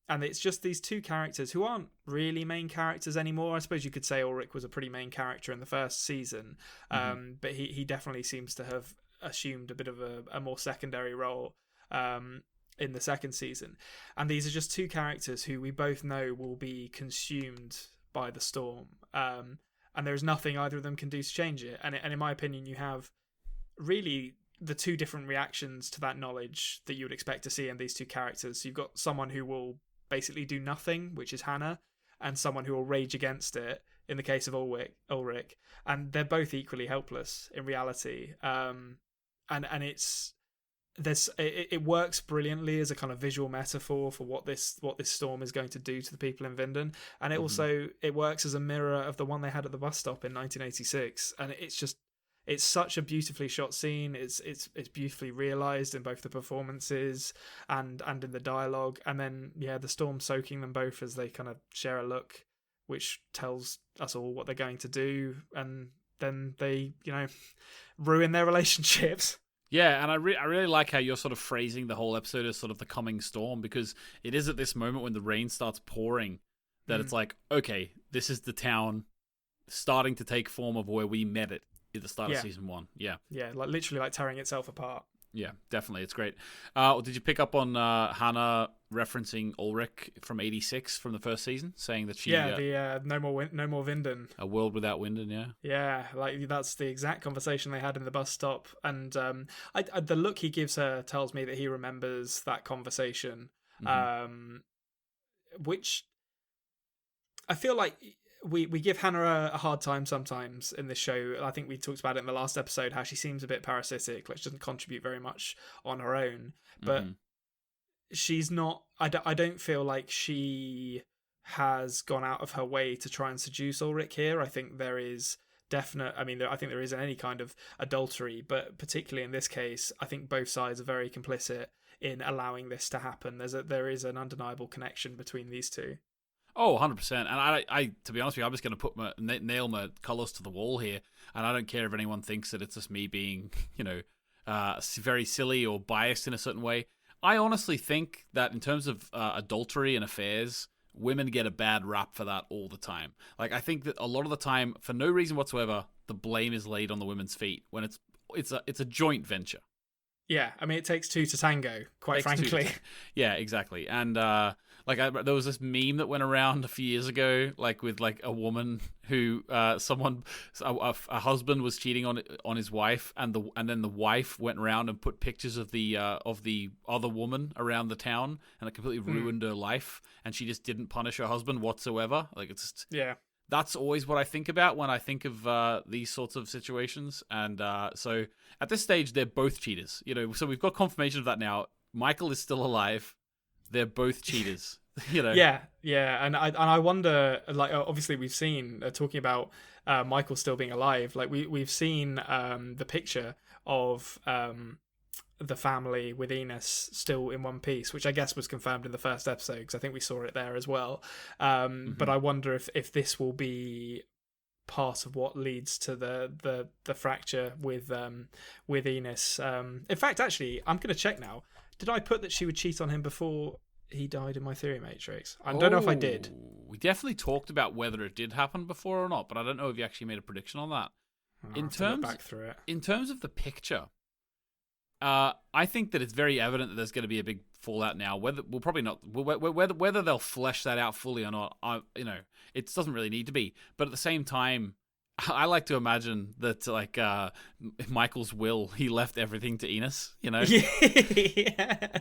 And it's just these two characters who aren't really main characters anymore. I suppose you could say Ulrich was a pretty main character in the first season, but he definitely seems to have assumed a bit of a more secondary role in the second season. And these are just two characters who we both know will be consumed by the storm. And there's nothing either of them can do to change it. And in my opinion, you have really the two different reactions to that knowledge that you would expect to see in these two characters. So you've got someone who will basically do nothing, which is Hannah, and someone who will rage against it in the case of Ulrich. And they're both equally helpless in reality. And it works brilliantly as a kind of visual metaphor for what this storm is going to do to the people in Vinden, and it also it works as a mirror of the one they had at the bus stop in 1986. And it's such a beautifully shot scene. It's beautifully realized in both the performances and in the dialogue. And then the storm soaking them both as they kind of share a look, which tells us all what they're going to do, and then they ruin their relationships. Yeah, and I really like how you're sort of phrasing the whole episode as sort of the coming storm, because it is at this moment when the rain starts pouring that it's like, okay, this is the town starting to take form of where we met it at the start of season 1. Yeah. Yeah, like literally like tearing itself apart. Yeah, definitely. It's great. Did you pick up on Hannah referencing Ulrich from 86 from the first season, saying that she... Yeah, no more Vinden. A world without Winden, yeah. Yeah, like that's the exact conversation they had in the bus stop. And the look he gives her tells me that he remembers that conversation, which I feel like... We give Hannah a hard time sometimes in this show. I think we talked about it in the last episode, how she seems a bit parasitic, like she doesn't contribute very much on her own. But she's not... I don't feel like she has gone out of her way to try and seduce Ulrich here. I think there is definite... I mean, I think there isn't any kind of adultery, but particularly in this case, I think both sides are very complicit in allowing this to happen. There is an undeniable connection between these two. Oh, 100%. And I to be honest with you, I'm just going to nail my colours to the wall here. And I don't care if anyone thinks that it's just me being, very silly or biased in a certain way. I honestly think that in terms of adultery and affairs, women get a bad rap for that all the time. Like, I think that a lot of the time, for no reason whatsoever, the blame is laid on the women's feet when it's a joint venture. Yeah, I mean, it takes two to tango, quite frankly. Yeah, exactly. And there was this meme that went around a few years ago, like with like a woman who a husband was cheating on his wife, and then the wife went around and put pictures of the other woman around the town, and it completely ruined her life, and she just didn't punish her husband whatsoever. Like, it's just that's always what I think about when I think of these sorts of situations. And so at this stage, they're both cheaters. So we've got confirmation of that now. Michael is still alive. They're both cheaters. Yeah, and I wonder. Like, obviously, we've seen talking about Michael still being alive. Like, we've seen the picture of the family with Enos still in one piece, which I guess was confirmed in the first episode, because I think we saw it there as well. But I wonder if this will be part of what leads to the fracture with Enos. In fact, actually, I'm going to check now. Did I put that she would cheat on him before he died in my theory matrix? I don't know if I did. We definitely talked about whether it did happen before or not, but I don't know if you actually made a prediction on that. In terms of the picture, I think that it's very evident that there's going to be a big fallout now. Whether they'll flesh that out fully or not, it doesn't really need to be. But at the same time, I like to imagine that, like, Michael's will, he left everything to Enos, you know? Yeah.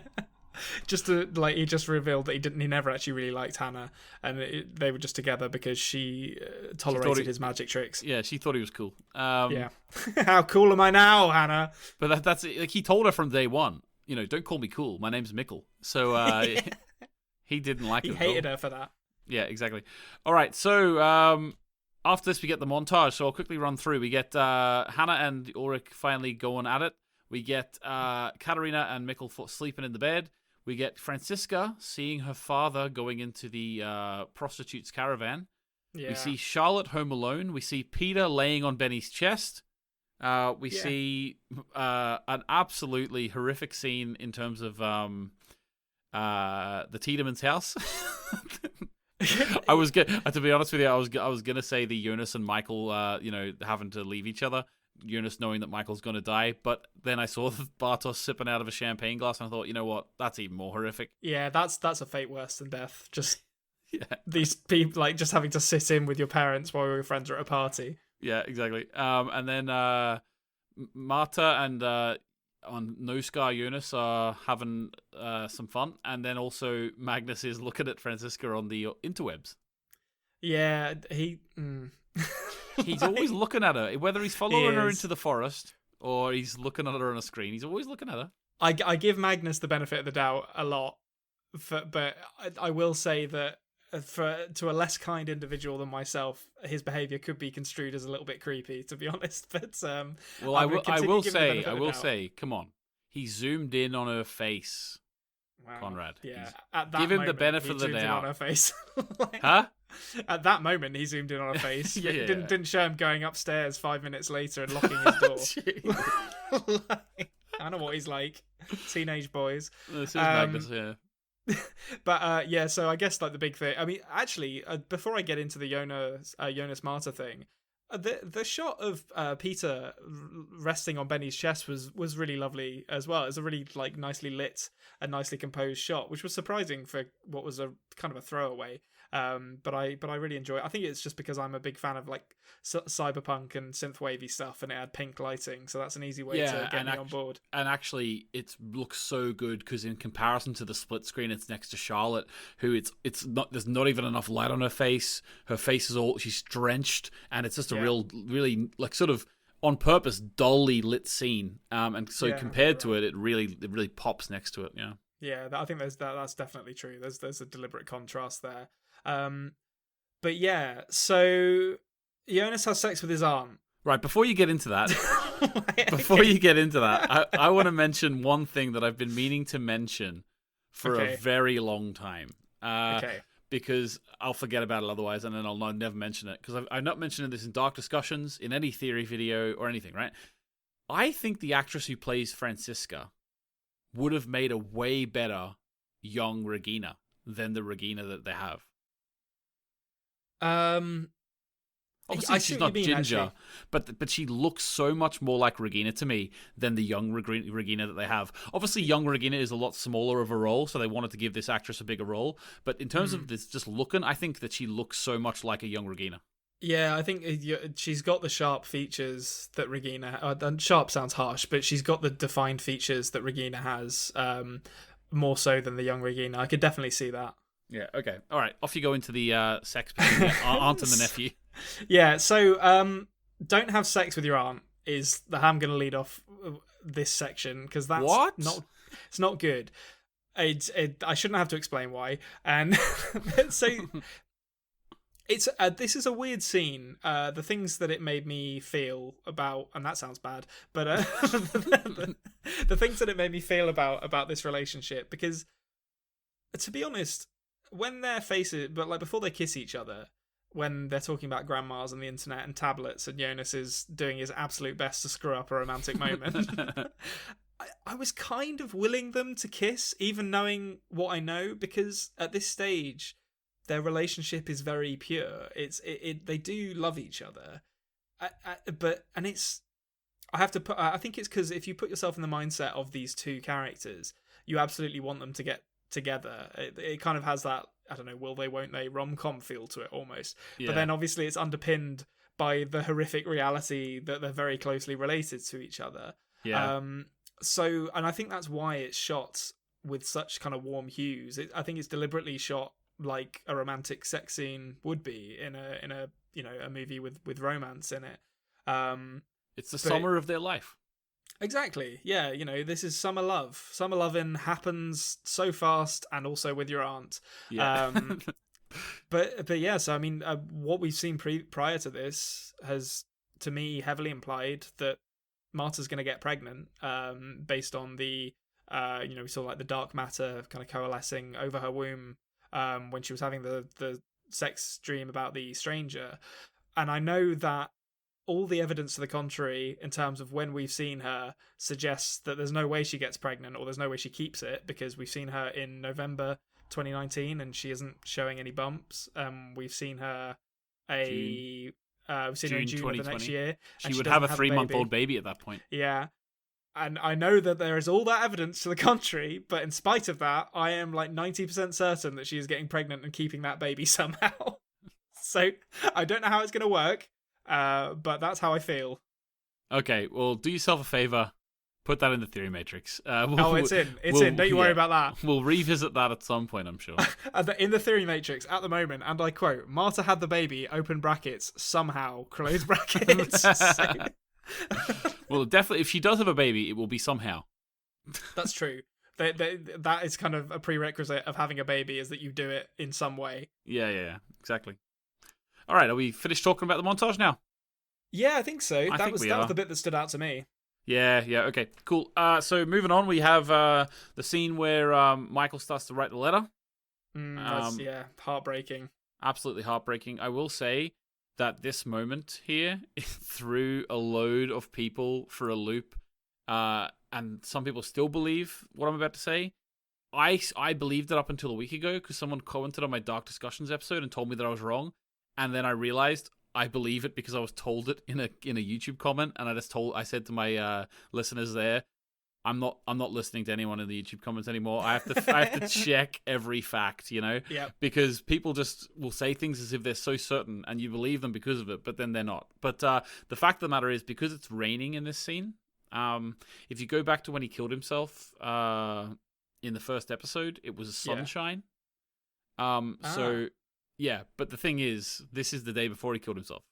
Just to, like, he just revealed that he never actually really liked Hannah, and they were just together because she tolerated his magic tricks. Yeah, she thought he was cool. Yeah. How cool am I now, Hannah? But that's like, he told her from day one, you know, don't call me cool. My name's Mikkel. So he didn't like it. He hated her for that. Yeah, exactly. All right, so after this, we get the montage. So I'll quickly run through. We get Hannah and Ulrich finally going at it. We get Katarina and Mikkel sleeping in the bed. We get Franziska seeing her father going into the prostitute's caravan. Yeah. We see Charlotte home alone. We see Peter laying on Benny's chest. We see an absolutely horrific scene in terms of the Tiedemanns' house. To be honest with you, I was gonna say the Jonas and Michael, having to leave each other. Jonas knowing that Michael's gonna die, but then I saw Bartos sipping out of a champagne glass, and I thought, you know what, that's even more horrific. Yeah, that's a fate worse than death. Just these people, like, just having to sit in with your parents while your friends are at a party. Yeah, exactly. And then Marta and on No Scar Jonas are having some fun, and then also Magnus is looking at Franziska on the interwebs. Yeah, he's always looking at her, whether he's following her into the forest or he's looking at her on a screen. He's always looking at her. I give Magnus the benefit of the doubt a lot, but I will say that to a less kind individual than myself, his behavior could be construed as a little bit creepy, to be honest. But well, I will say, come on, he zoomed in on her face. Wow. Konrad. Yeah. At that give him moment, the benefit of the doubt. In on her face. Huh? At that moment, he zoomed in on her face. Didn't show him going upstairs 5 minutes later and locking his door. I know what he's like. Teenage boys. This is Magnus, yeah. But so I guess, like, the big thing. I mean, actually, before I get into the Jonas Marta thing, the shot of Peter resting on Benny's chest was really lovely as well. It's a really, like, nicely lit and nicely composed shot, which was surprising for what was a kind of a throwaway. But I really enjoy it. I think it's just because I'm a big fan of, like, cyberpunk and synthwavy stuff, and it had pink lighting, so that's an easy way to get me on board. And actually, it looks so good because in comparison to the split screen, it's next to Charlotte, who it's not. There's not even enough light on her face. Her face is she's drenched, and it's just a really, like, sort of on purpose dully lit scene. And so compared to it really pops next to it. Yeah. Yeah, I think that's definitely true. There's a deliberate contrast there. But yeah, so Jonas has sex with his aunt. Right, before you get into that, I want to mention one thing that I've been meaning to mention for a very long time. Because I'll forget about it otherwise, and then I'll never mention it. Because I'm not mentioning this in Dark Discussions, in any theory video, or anything, right? I think the actress who plays Franziska would have made a way better young Regina than the Regina that they have. Obviously, she's not ginger, but she looks so much more like Regina to me than the young Regina that they have. Obviously, young Regina is a lot smaller of a role, so they wanted to give this actress a bigger role. But in terms of this just looking, I think that she looks so much like a young Regina. Yeah, I think she's got the sharp features that Regina... and sharp sounds harsh, but she's got the defined features that Regina has, more so than the young Regina. I could definitely see that. Yeah, okay. All right, off you go into the sex between the aunt and the nephew. Yeah, so don't have sex with your aunt is how I'm going to lead off this section, because that's it's not good. I shouldn't have to explain why. And so it's this is a weird scene. The things that it made me feel about, and that sounds bad, but the things that it made me feel about this relationship, because to be honest, when their faces, but like before they kiss each other, when they're talking about grandmas and the internet and tablets, and Jonas is doing his absolute best to screw up a romantic moment, I was kind of willing them to kiss, even knowing what I know, because at this stage, their relationship is very pure. They do love each other, I think it's because if you put yourself in the mindset of these two characters, you absolutely want them to get together. It kind of has that, I don't know, will they, won't they rom-com feel to it almost. Yeah. But then obviously it's underpinned by the horrific reality that they're very closely related to each other. Yeah. And I think that's why it's shot with such kind of warm hues. I think it's deliberately shot like a romantic sex scene would be in a a movie with romance in it. It's the summer of their life. Exactly. Yeah, this is summer love. Summer loving happens so fast, and also with your aunt. Yeah. But yeah, so I mean, what we've seen prior to this has, to me, heavily implied that Marta's going to get pregnant, based on the, we saw like the dark matter kind of coalescing over her womb, when she was having the sex dream about the stranger. And I know that all the evidence to the contrary, in terms of when we've seen her, suggests that there's no way she gets pregnant, or there's no way she keeps it, because we've seen her in November 2019 and she isn't showing any bumps. We've seen her we've seen her in June of the next year. She would have a 3-month-old baby at that point. Yeah. And I know that there is all that evidence to the contrary, but in spite of that, I am like 90% certain that she is getting pregnant and keeping that baby somehow. So I don't know how it's going to work, but that's how I feel. Okay, well, do yourself a favor. Put that in the theory matrix. It's in. It's in. Don't you worry about that. We'll revisit that at some point, I'm sure. In the theory matrix, at the moment, and I quote, Marta had the baby, open brackets, somehow, close brackets. Well, definitely, if she does have a baby, it will be somehow. That's true. That is kind of a prerequisite of having a baby, is that you do it in some way. Yeah, exactly. All right, are we finished talking about the montage now? Yeah, I think so. That was the bit that stood out to me. Yeah, okay, cool. So moving on, we have the scene where Michael starts to write the letter. That's heartbreaking. Absolutely heartbreaking. I will say that this moment here threw a load of people for a loop, and some people still believe what I'm about to say. I believed it up until a week ago because someone commented on my Dark Discussions episode and told me that I was wrong, and then I realized I believe it because I was told it in a YouTube comment, and I said to my listeners there, I'm not listening to anyone in the YouTube comments anymore. I have to check every fact, Yep. because people just will say things as if they're so certain, and you believe them because of it, but then they're not. But the fact of the matter is, because it's raining in this scene, if you go back to when he killed himself in the first episode, it was a sunshine. So. Yeah, but the thing is, this is the day before he killed himself.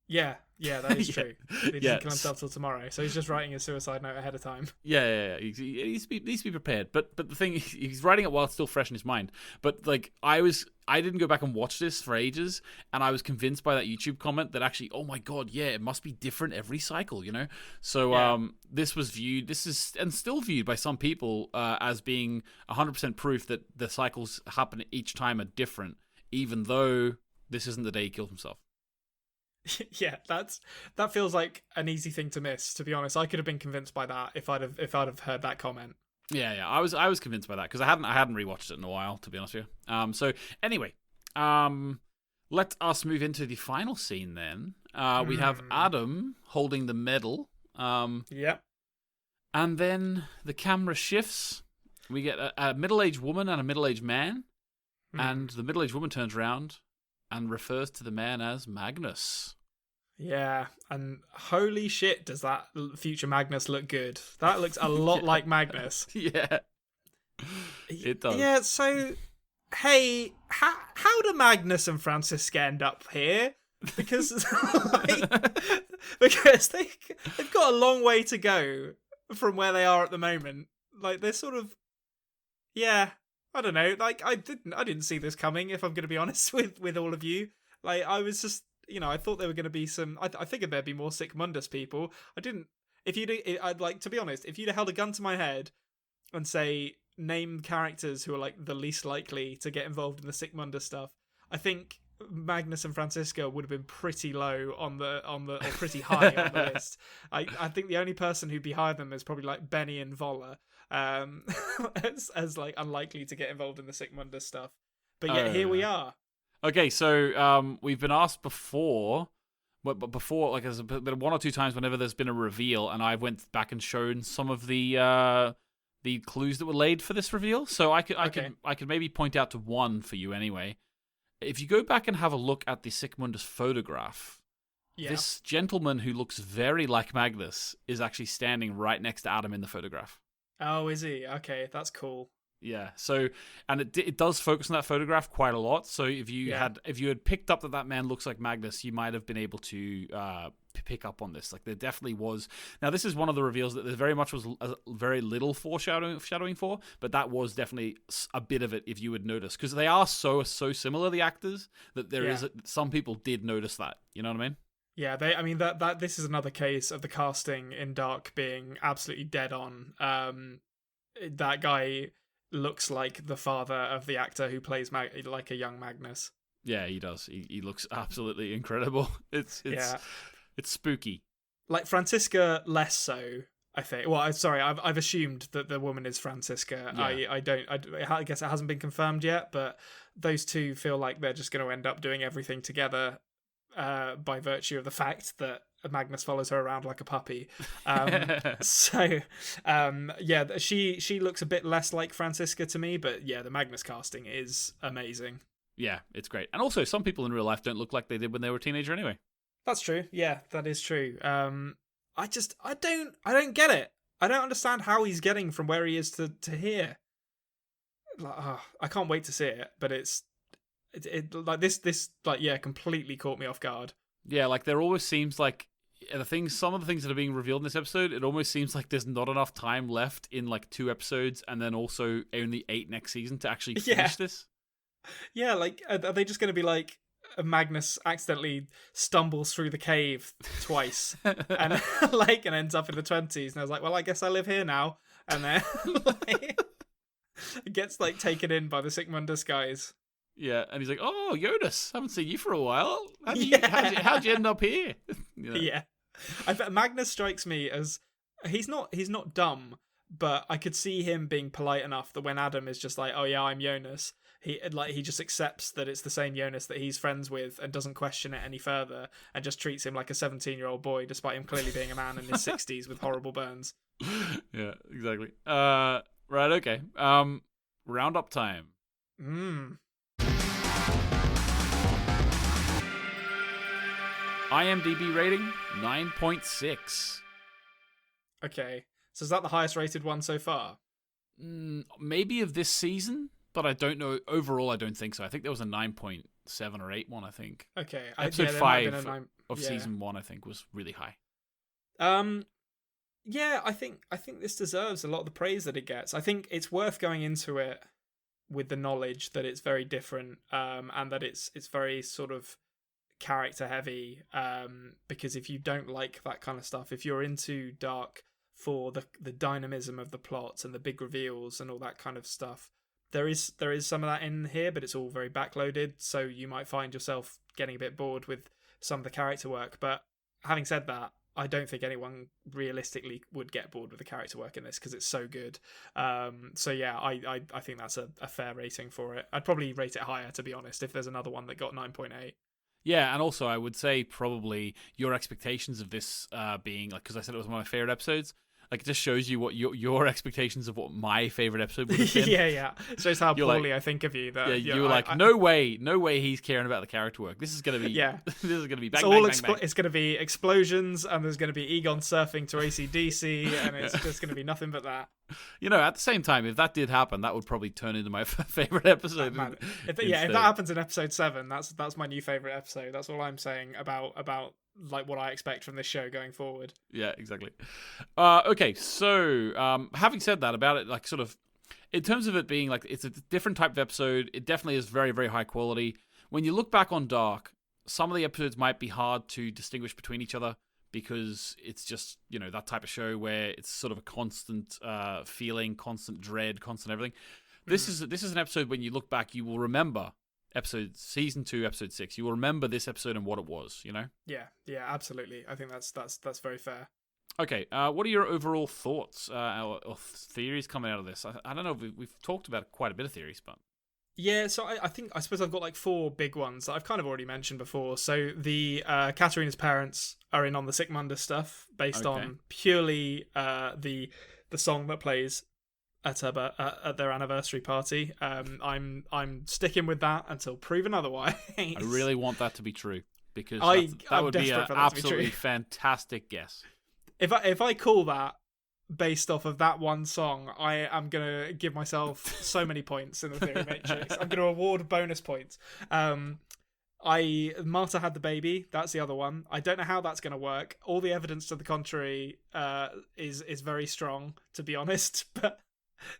Yeah, that is true. He didn't kill himself till tomorrow, so he's just writing his suicide note ahead of time. Yeah. He needs to be prepared. But the thing is, he's writing it while it's still fresh in his mind. But like I didn't go back and watch this for ages, and I was convinced by that YouTube comment that actually, oh my god, yeah, it must be different every cycle, So this is still viewed by some people as being 100% proof that the cycles happen each time are different, even though this isn't the day he killed himself. Yeah, that feels like an easy thing to miss, to be honest. I could have been convinced by that if I'd have heard that comment. Yeah, I was convinced by that because I hadn't rewatched it in a while, to be honest with you. So anyway, let us move into the final scene then. We have Adam holding the medal. Yep. And then the camera shifts. We get a middle-aged woman and a middle-aged man, and the middle-aged woman turns around and refers to the man as Magnus. Yeah, and holy shit, does that future Magnus look good. That looks a lot like Magnus. Yeah, it does. Yeah, so, hey, how do Magnus and Franziska end up here? Because, because they've got a long way to go from where they are at the moment. Like, they're sort of, yeah, I don't know. Like, I didn't see this coming, if I'm going to be honest with all of you. Like, I was just, I thought there were going to be some, I figured there'd be more Sick Mundus people. I didn't, I'd like, to be honest, if you'd held a gun to my head and say, name characters who are like the least likely to get involved in the Sick Mundus stuff, I think Magnus and Franziska would have been pretty low on the or pretty high on the list. I think the only person who'd be higher than them is probably like Benny and Voller, as like unlikely to get involved in the Sick Mundus stuff. But yet here we are. Okay, so we've been asked before, but before, like, there's been one or two times whenever there's been a reveal, and I went back and shown some of the clues that were laid for this reveal. So I could maybe point out to one for you anyway. If you go back and have a look at the Sick Mundus photograph, Yeah. This gentleman who looks very like Magnus is actually standing right next to Adam in the photograph. Oh, is he? Okay, that's cool. Yeah. So, and it does focus on that photograph quite a lot. So if you had picked up that man looks like Magnus, you might have been able to pick up on this. Like there definitely was. Now this is one of the reveals that there very much was very little foreshadowing for, but that was definitely a bit of it if you would notice, because they are so similar, the actors, that there is some people did notice that. You know what I mean? Yeah, that this is another case of the casting in Dark being absolutely dead on. That guy looks like the father of the actor who plays like a young Magnus. Yeah, he does. He looks absolutely incredible. It's spooky. Like Francisca, less so. I think. Well, I've assumed that the woman is Francisca. Yeah. I guess it hasn't been confirmed yet, but those two feel like they're just going to end up doing everything together. By virtue of the fact that Magnus follows her around like a puppy. She looks a bit less like Francisca to me, but yeah, the Magnus casting is amazing. Yeah, it's great. And also, some people in real life don't look like they did when they were a teenager anyway. That's true. Yeah, that is true. I don't get it. I don't understand how he's getting from where he is to here. Like, I can't wait to see it, but it's completely caught me off guard. Yeah, like there always seems like some of the things that are being revealed in this episode, it almost seems like there's not enough time left in like 2 episodes and then also only 8 next season to actually finish this. Yeah, like are they just going to be like Magnus accidentally stumbles through the cave twice and and ends up in the 20s, and I was like, well, I guess I live here now, and then gets taken in by the Sigmundus guys. Yeah, and he's like, "Oh, Jonas, haven't seen you for a while. How'd you end up here?" Yeah, I bet Magnus strikes me as he's not dumb, but I could see him being polite enough that when Adam is just like, "Oh yeah, I'm Jonas," he just accepts that it's the same Jonas that he's friends with and doesn't question it any further, and just treats him like a 17-year-old boy, despite him clearly being a man in his 60s with horrible burns. Yeah, exactly. Right, okay. Roundup time. IMDb rating 9.6. Okay, so is that the highest rated one so far? Maybe of this season, but I don't know. Overall, I don't think so. I think there was a 9.7 or 8 one, I think. Okay. Episode 5 of season 1, I think, was really high. Yeah, I think this deserves a lot of the praise that it gets. I think it's worth going into it with the knowledge that it's very different, and that it's very sort of character heavy, because if you don't like that kind of stuff, if you're into Dark for the dynamism of the plots and the big reveals and all that kind of stuff, there is some of that in here, but it's all very backloaded, so you might find yourself getting a bit bored with some of the character work. But having said that, I don't think anyone realistically would get bored with the character work in this because it's so good. So yeah, I think that's a fair rating for it. I'd probably rate it higher, to be honest, if there's another one that got 9.8. Yeah, and also I would say probably your expectations of this being, like, because I said it was one of my favorite episodes, like, it just shows you what your expectations of what my favorite episode would have been. Yeah. It shows how poorly I think of you. That, yeah, you were like, no way he's caring about the character work. This is gonna be this is gonna be bang, bang, bang. It's gonna be explosions, and there's gonna be Egon surfing to AC/DC, and it's just gonna be nothing but that. At the same time, if that did happen, that would probably turn into my favorite episode. If that happens in episode 7, that's my new favorite episode. That's all I'm saying about like what I expect from this show going forward. Yeah, exactly. Okay, so having said that about it, like, sort of in terms of it being like it's a different type of episode, it definitely is very, very high quality. When you look back on Dark, some of the episodes might be hard to distinguish between each other because it's just, that type of show where it's sort of a constant feeling, constant dread, constant everything. This is an episode when you look back, you will remember season 2, episode 6. You will remember this episode and what it was, Yeah, absolutely. I think that's very fair. Okay, what are your overall thoughts or theories coming out of this? I don't know. We've talked about quite a bit of theories, but yeah. So I suppose I've got like 4 big ones that I've kind of already mentioned before. So the Katarina's parents are in on the Sigmundus stuff based on purely the song that plays at their anniversary party. I'm sticking with that until proven otherwise. I really want that to be true because that I'm would be desperate an for that to be absolutely true. fantastic guess. If I call that based off of that one song, I am gonna give myself so many points in the Theory Matrix. I'm gonna award bonus points. Marta had the baby. That's the other one. I don't know how that's going to work. All the evidence to the contrary is very strong, to be honest.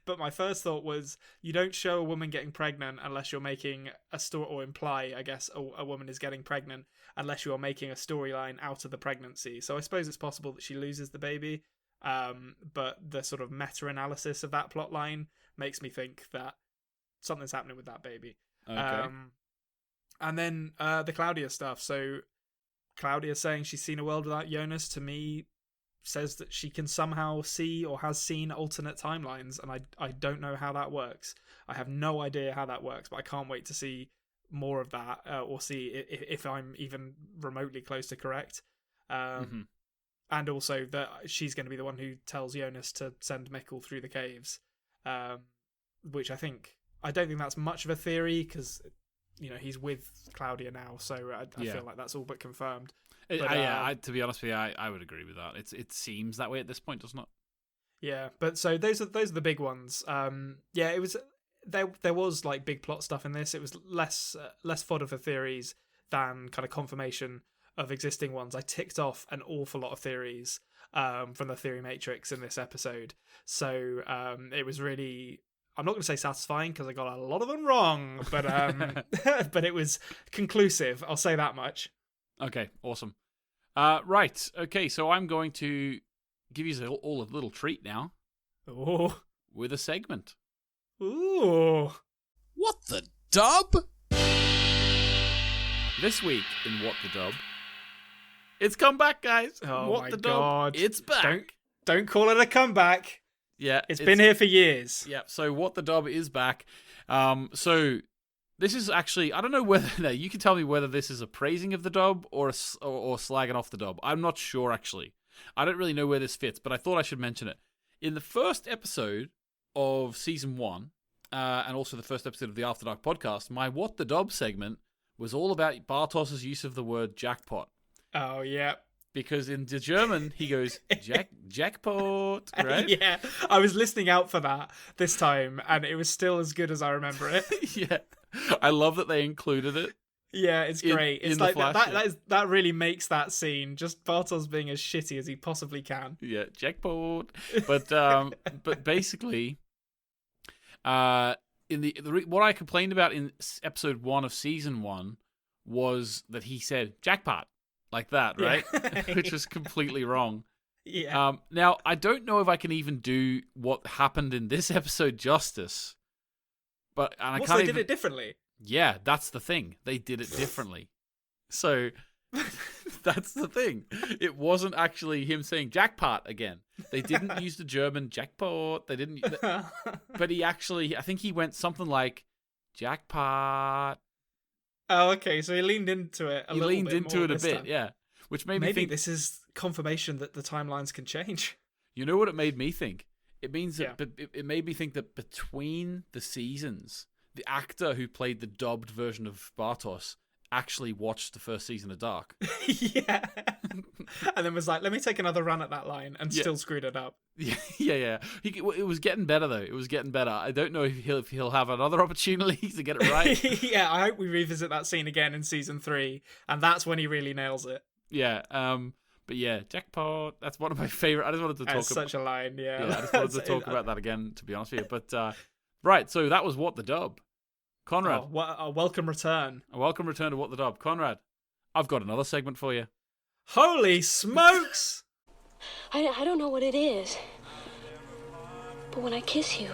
But my first thought was, you don't show a woman getting pregnant unless you're making a story, or imply, I guess, a woman is getting pregnant unless you are making a storyline out of the pregnancy. So I suppose it's possible that she loses the baby. But the sort of meta-analysis of that plot line makes me think that something's happening with that baby. Okay. And then the Claudia stuff. So Claudia saying she's seen a world without Jonas, to me, says that she can somehow see or has seen alternate timelines, and I don't know how that works. I have no idea how that works, but I can't wait to see more of that, or see if I'm even remotely close to correct. And also that she's going to be the one who tells Jonas to send Mikkel through the caves, which I don't think that's much of a theory, because he's with Claudia now, so I feel like that's all but confirmed. But, to be honest with you, I would agree with that. It seems that way at this point, doesn't it? Yeah, but so those are the big ones. It was there was like big plot stuff in this. It was less fodder for theories than kind of confirmation of existing ones. I ticked off an awful lot of theories from the Theory Matrix in this episode, so it was really, I'm not going to say satisfying because I got a lot of them wrong, but but it was conclusive. I'll say that much. Okay, awesome. Right, okay, so I'm going to give you all a little treat now. Oh, with a segment. Ooh. What the dub? This week in What the Dub, it's come back, guys. Oh What my the God. Dub, it's back. Don't call it a comeback. Yeah, it's been here for years. Yeah, so What the Dub is back. So this is actually, I don't know whether, no, you can tell me whether this is a praising of the dub or slagging off the dub. I'm not sure, actually. I don't really know where this fits, but I thought I should mention it. In the first episode of Season 1, and also the first episode of the After Dark podcast, my What the Dub segment was all about Bartos's use of the word jackpot. Oh, yeah. Because in the German, he goes, jackpot, right? Yeah, I was listening out for that this time, and it was still as good as I remember it. Yeah. I love that they included it. Yeah, it's great. It's in like the flash, that really makes that scene just Bartos being as shitty as he possibly can. Yeah, jackpot. But basically, in what I complained about in episode 1 of season 1 was that he said jackpot like that, right? Yeah. Which was completely wrong. Yeah. Now I don't know if I can even do what happened in this episode justice. But they did it differently. Yeah, that's the thing. They did it differently. So that's the thing. It wasn't actually him saying jackpot again. They didn't use the German jackpot. They didn't. But he actually, I think he went something like jackpot. Oh, okay. So he leaned into it a little bit. He leaned into it a bit, yeah. Which made me think, maybe this is confirmation that the timelines can change. You know what it made me think? It means that it made me think that between the seasons, the actor who played the dubbed version of Bartos actually watched the first season of Dark. Yeah. And then was like, let me take another run at that line, and still screwed it up. Yeah. It was getting better, though. It was getting better. I don't know if he'll have another opportunity to get it right. Yeah, I hope we revisit that scene again in season 3, and that's when he really nails it. Yeah, but yeah, jackpot. That's one of my favorite. I just wanted to talk about such a line. Yeah, I just wanted to talk about that again, to be honest with you. But right, so that was What the Dub. Konrad, a welcome return. A welcome return to What the Dub. Konrad, I've got another segment for you. Holy smokes! I don't know what it is, but when I kiss you,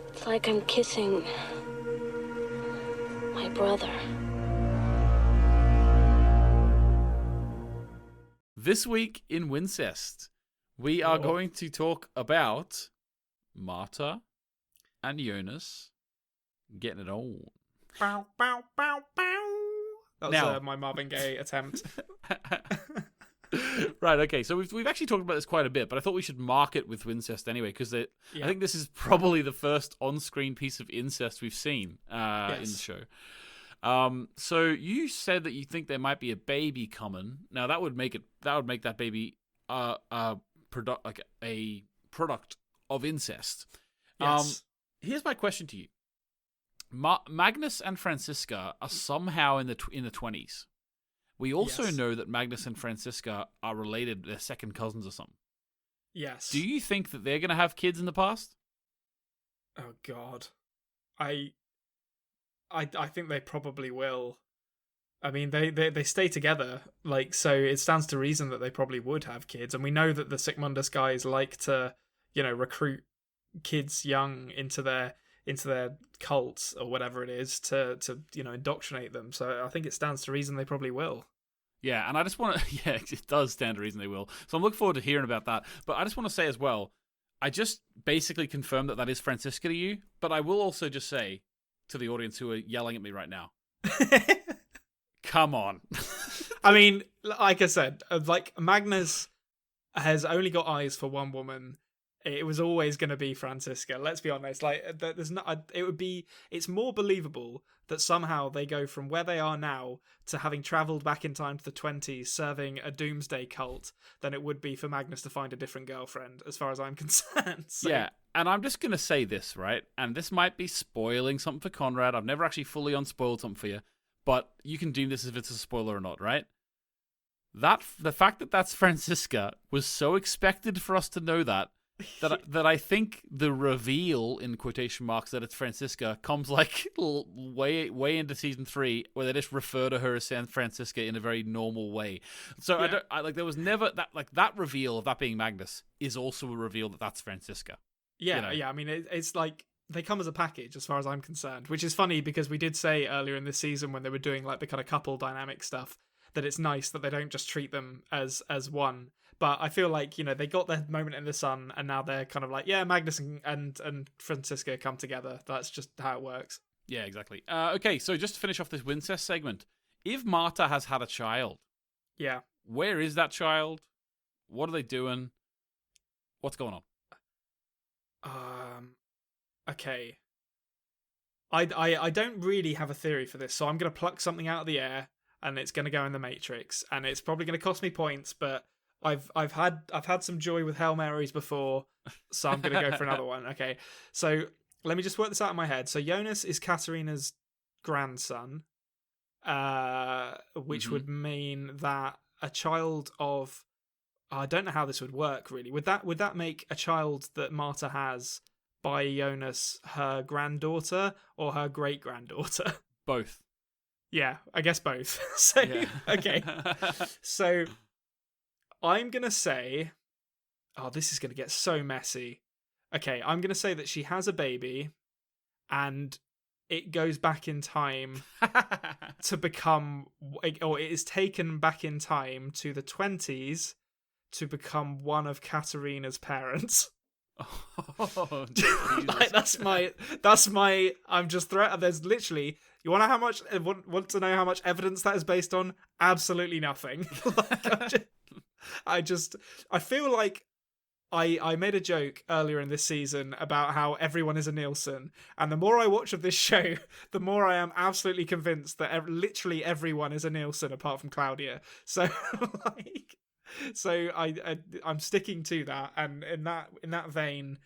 it's like I'm kissing my brother. This week in Wincest, we are going to talk about Marta and Jonas getting it on. Bow, bow, bow, bow. That was my Marvin Gaye attempt. Right, okay, so we've actually talked about this quite a bit, but I thought we should mark it with Wincest anyway, because I think this is probably the first on-screen piece of incest we've seen in the show. So you said that you think there might be a baby coming. Now that would make that baby a product of incest. Yes. Here's my question to you: Magnus and Franziska are somehow in the 20s. We also Yes. know that Magnus and Franziska are related; they're second cousins or something. Yes. Do you think that they're going to have kids in the past? Oh God, I think they probably will. I mean, they stay together, like, so it stands to reason that they probably would have kids, and we know that the Sigmundus guys like to, recruit kids young into their cults or whatever it is to indoctrinate them. So I think it stands to reason they probably will. Yeah, and I just want to, yeah, it does stand to reason they will. So I'm looking forward to hearing about that. But I just want to say as well, I just basically confirmed that is Franziska to you, but I will also just say to the audience who are yelling at me right now, come on. I mean, like I said, like Magnus has only got eyes for one woman. It was always going to be Franziska. Let's be honest. Like, there's not. It's more believable that somehow they go from where they are now to having travelled back in time to the 20s, serving a doomsday cult, than it would be for Magnus to find a different girlfriend, as far as I'm concerned. So, yeah, and I'm just going to say this, right? And this might be spoiling something for Konrad. I've never actually fully unspoiled something for you, but you can deem this if it's a spoiler or not, right? The fact that that's Franziska was so expected for us to know that I think the reveal, in quotation marks, that it's Franziska comes like way into season 3, where they just refer to her as San Francisca in a very normal way. So yeah. there was never that reveal of that being Magnus is also a reveal that that's Franziska. Yeah, yeah. I mean, it's like they come as a package, as far as I'm concerned, which is funny because we did say earlier in this season when they were doing like the kind of couple dynamic stuff that it's nice that they don't just treat them as one. But I feel like, they got their moment in the sun, and now they're kind of like, yeah, Magnus and Franziska come together. That's just how it works. Yeah, exactly. Okay, so just to finish off this Wincest segment, if Marta has had a child, yeah, where is that child? What are they doing? What's going on? Okay. I don't really have a theory for this, so I'm going to pluck something out of the air, and it's going to go in the Matrix, and it's probably going to cost me points, but I've had some joy with Hail Marys before, so I'm going to go for another one. Okay, so let me just work this out in my head. So Jonas is Katarina's grandson, which would mean that a child of... I don't know how this would work, really. Would that make a child that Marta has by Jonas her granddaughter or her great-granddaughter? Both. Yeah, I guess both. So, Yeah. Okay. So... I'm going to say... Oh, this is going to get so messy. Okay, I'm going to say that she has a baby, and it goes back in time to become... Or it is taken back in time to the 20s to become one of Katarina's parents. Oh, Like, that's my... I'm just there's literally... You want to know how much evidence that is based on? Absolutely nothing. Like, I feel like I made a joke earlier in this season about how everyone is a Nielsen, and the more I watch of this show, the more I am absolutely convinced that literally everyone is a Nielsen apart from Claudia. So, I'm sticking to that, and in that vein,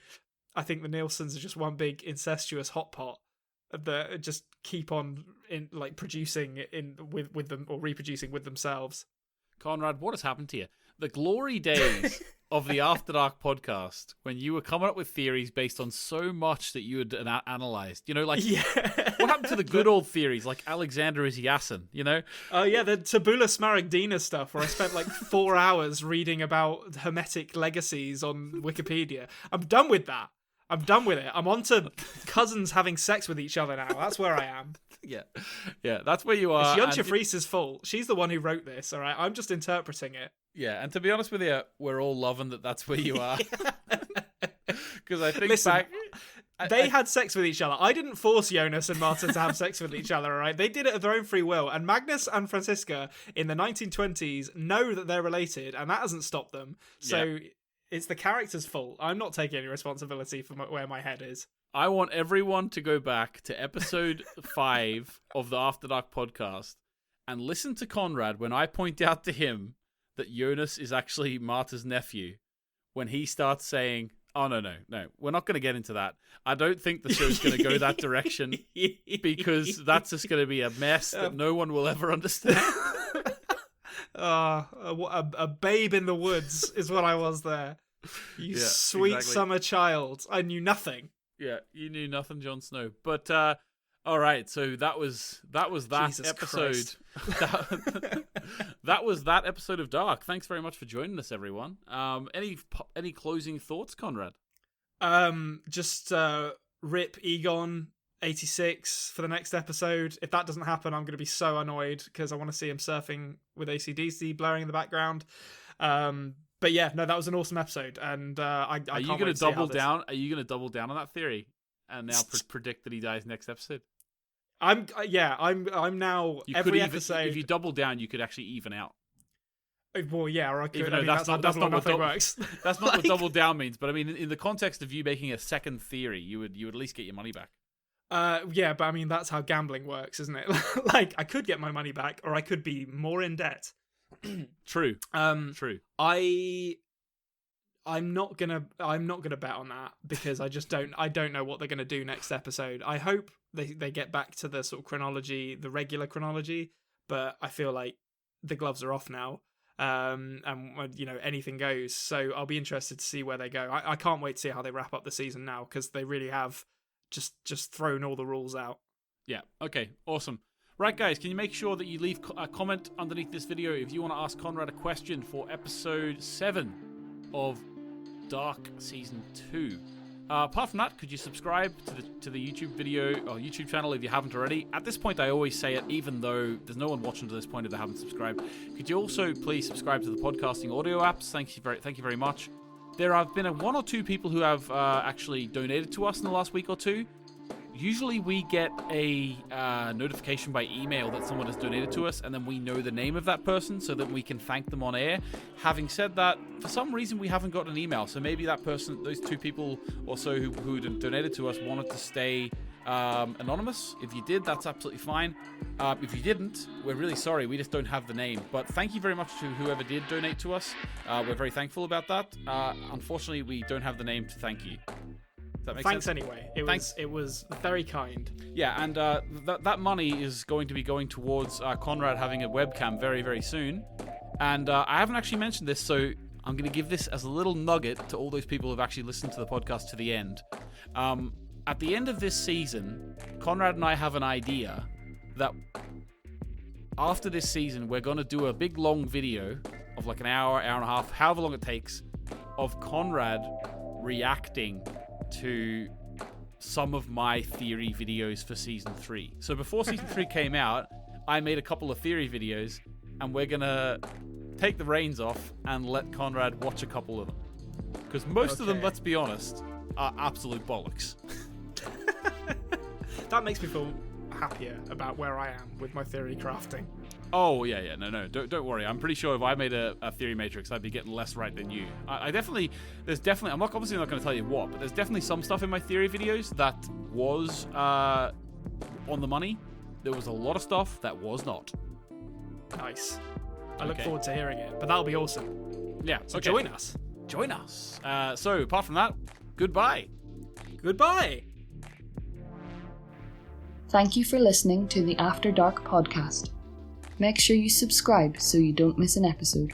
I think the Nielsens are just one big incestuous hot pot that just keep on producing with them, or reproducing with themselves. Konrad, what has happened to you? The glory days of the After Dark podcast, when you were coming up with theories based on so much that you had analysed. What happened to the good old theories, like Alexander is Yasin, Oh, yeah, the Tabula Smaragdina stuff, where I spent like 4 hours reading about Hermetic legacies on Wikipedia. I'm done with that. I'm done with it. I'm on to cousins having sex with each other now. That's where I am. Yeah, that's where you are. It's Jan Fries's fault. She's the one who wrote this, all right? I'm just interpreting it. Yeah, and to be honest with you, we're all loving that that's where you are. Because I think they had sex with each other. I didn't force Jonas and Martin to have sex with each other, all right? They did it of their own free will. And Magnus and Franziska in the 1920s know that they're related, and that hasn't stopped them. So... It's the character's fault. I'm not taking any responsibility for where my head is. I want everyone to go back to episode 5 of the After Dark podcast and listen to Konrad when I point out to him that Jonas is actually Marta's nephew, when he starts saying, oh, no, we're not going to get into that. I don't think the show's going to go that direction because that's just going to be a mess that no one will ever understand. A babe in the woods is what I was there. You sweet summer child. I knew nothing. Yeah, you knew nothing, Jon Snow. But all right, so that was that Jesus episode. That was that episode of Dark. Thanks very much for joining us, everyone. Any closing thoughts, Konrad? Just rip Egon 86 for the next episode. If that doesn't happen, I'm going to be so annoyed because I want to see him surfing with AC/DC blaring in the background. But yeah, no, that was an awesome episode, and I Are you going to double down? Are you going to double down on that theory and now predict that he dies next episode? I'm now every episode. If you double down, you could actually even out. Well, yeah, or I could. Even I mean, that's not what works. That's not what double down means. But I mean, in the context of you making a second theory, you would at least get your money back. Yeah, but I mean that's how gambling works, isn't it? Like I could get my money back, or I could be more in debt. True. True. I'm not gonna bet on that because I don't know what they're gonna do next episode. I hope they get back to the sort of chronology, the regular chronology, but I feel like the gloves are off now. And anything goes. So I'll be interested to see where they go. I can't wait to see how they wrap up the season now because they really have just thrown all the rules out. Yeah. Okay. Awesome. Right, guys, can you make sure that you leave a comment underneath this video if you want to ask Konrad a question for episode 7 of Dark Season 2. Apart from that, could you subscribe to the YouTube video or YouTube channel if you haven't already? At this point, I always say it, even though there's no one watching to this point if they haven't subscribed. Could you also please subscribe to the podcasting audio apps? Thank you very much. There have been one or two people who have actually donated to us in the last week or two. Usually we get a notification by email that someone has donated to us, and then we know the name of that person so that we can thank them on air. Having said that, for some reason we haven't got an email, so maybe that person, those two people or so who donated to us wanted to stay anonymous. If you did, that's absolutely fine. If you didn't, we're really sorry, we just don't have the name. But thank you very much to whoever did donate to us. We're very thankful about that. Unfortunately, we don't have the name to thank you. Thanks sense? Anyway. It was very kind. Yeah, and that money is going to be going towards Konrad having a webcam very, very soon. And I haven't actually mentioned this, so I'm going to give this as a little nugget to all those people who've actually listened to the podcast to the end. At the end of this season, Konrad and I have an idea that after this season, we're going to do a big, long video of like an hour and a half, however long it takes, of Konrad reacting to some of my theory videos for season 3. So before season 3 came out, I made a couple of theory videos, and we're gonna take the reins off and let Konrad watch a couple of them, because most of them, let's be honest, are absolute bollocks. That makes me feel happier about where I am with my theory crafting. Oh yeah, no, don't worry. I'm pretty sure if I made a theory matrix, I'd be getting less right than you. There's definitely, I'm obviously not going to tell you what, but there's definitely some stuff in my theory videos that was on the money. There was a lot of stuff that was not. Nice. I look forward to hearing it, but that'll be awesome. Yeah, so join us. So apart from that, goodbye. Thank you for listening to the After Dark podcast. Make sure you subscribe so you don't miss an episode.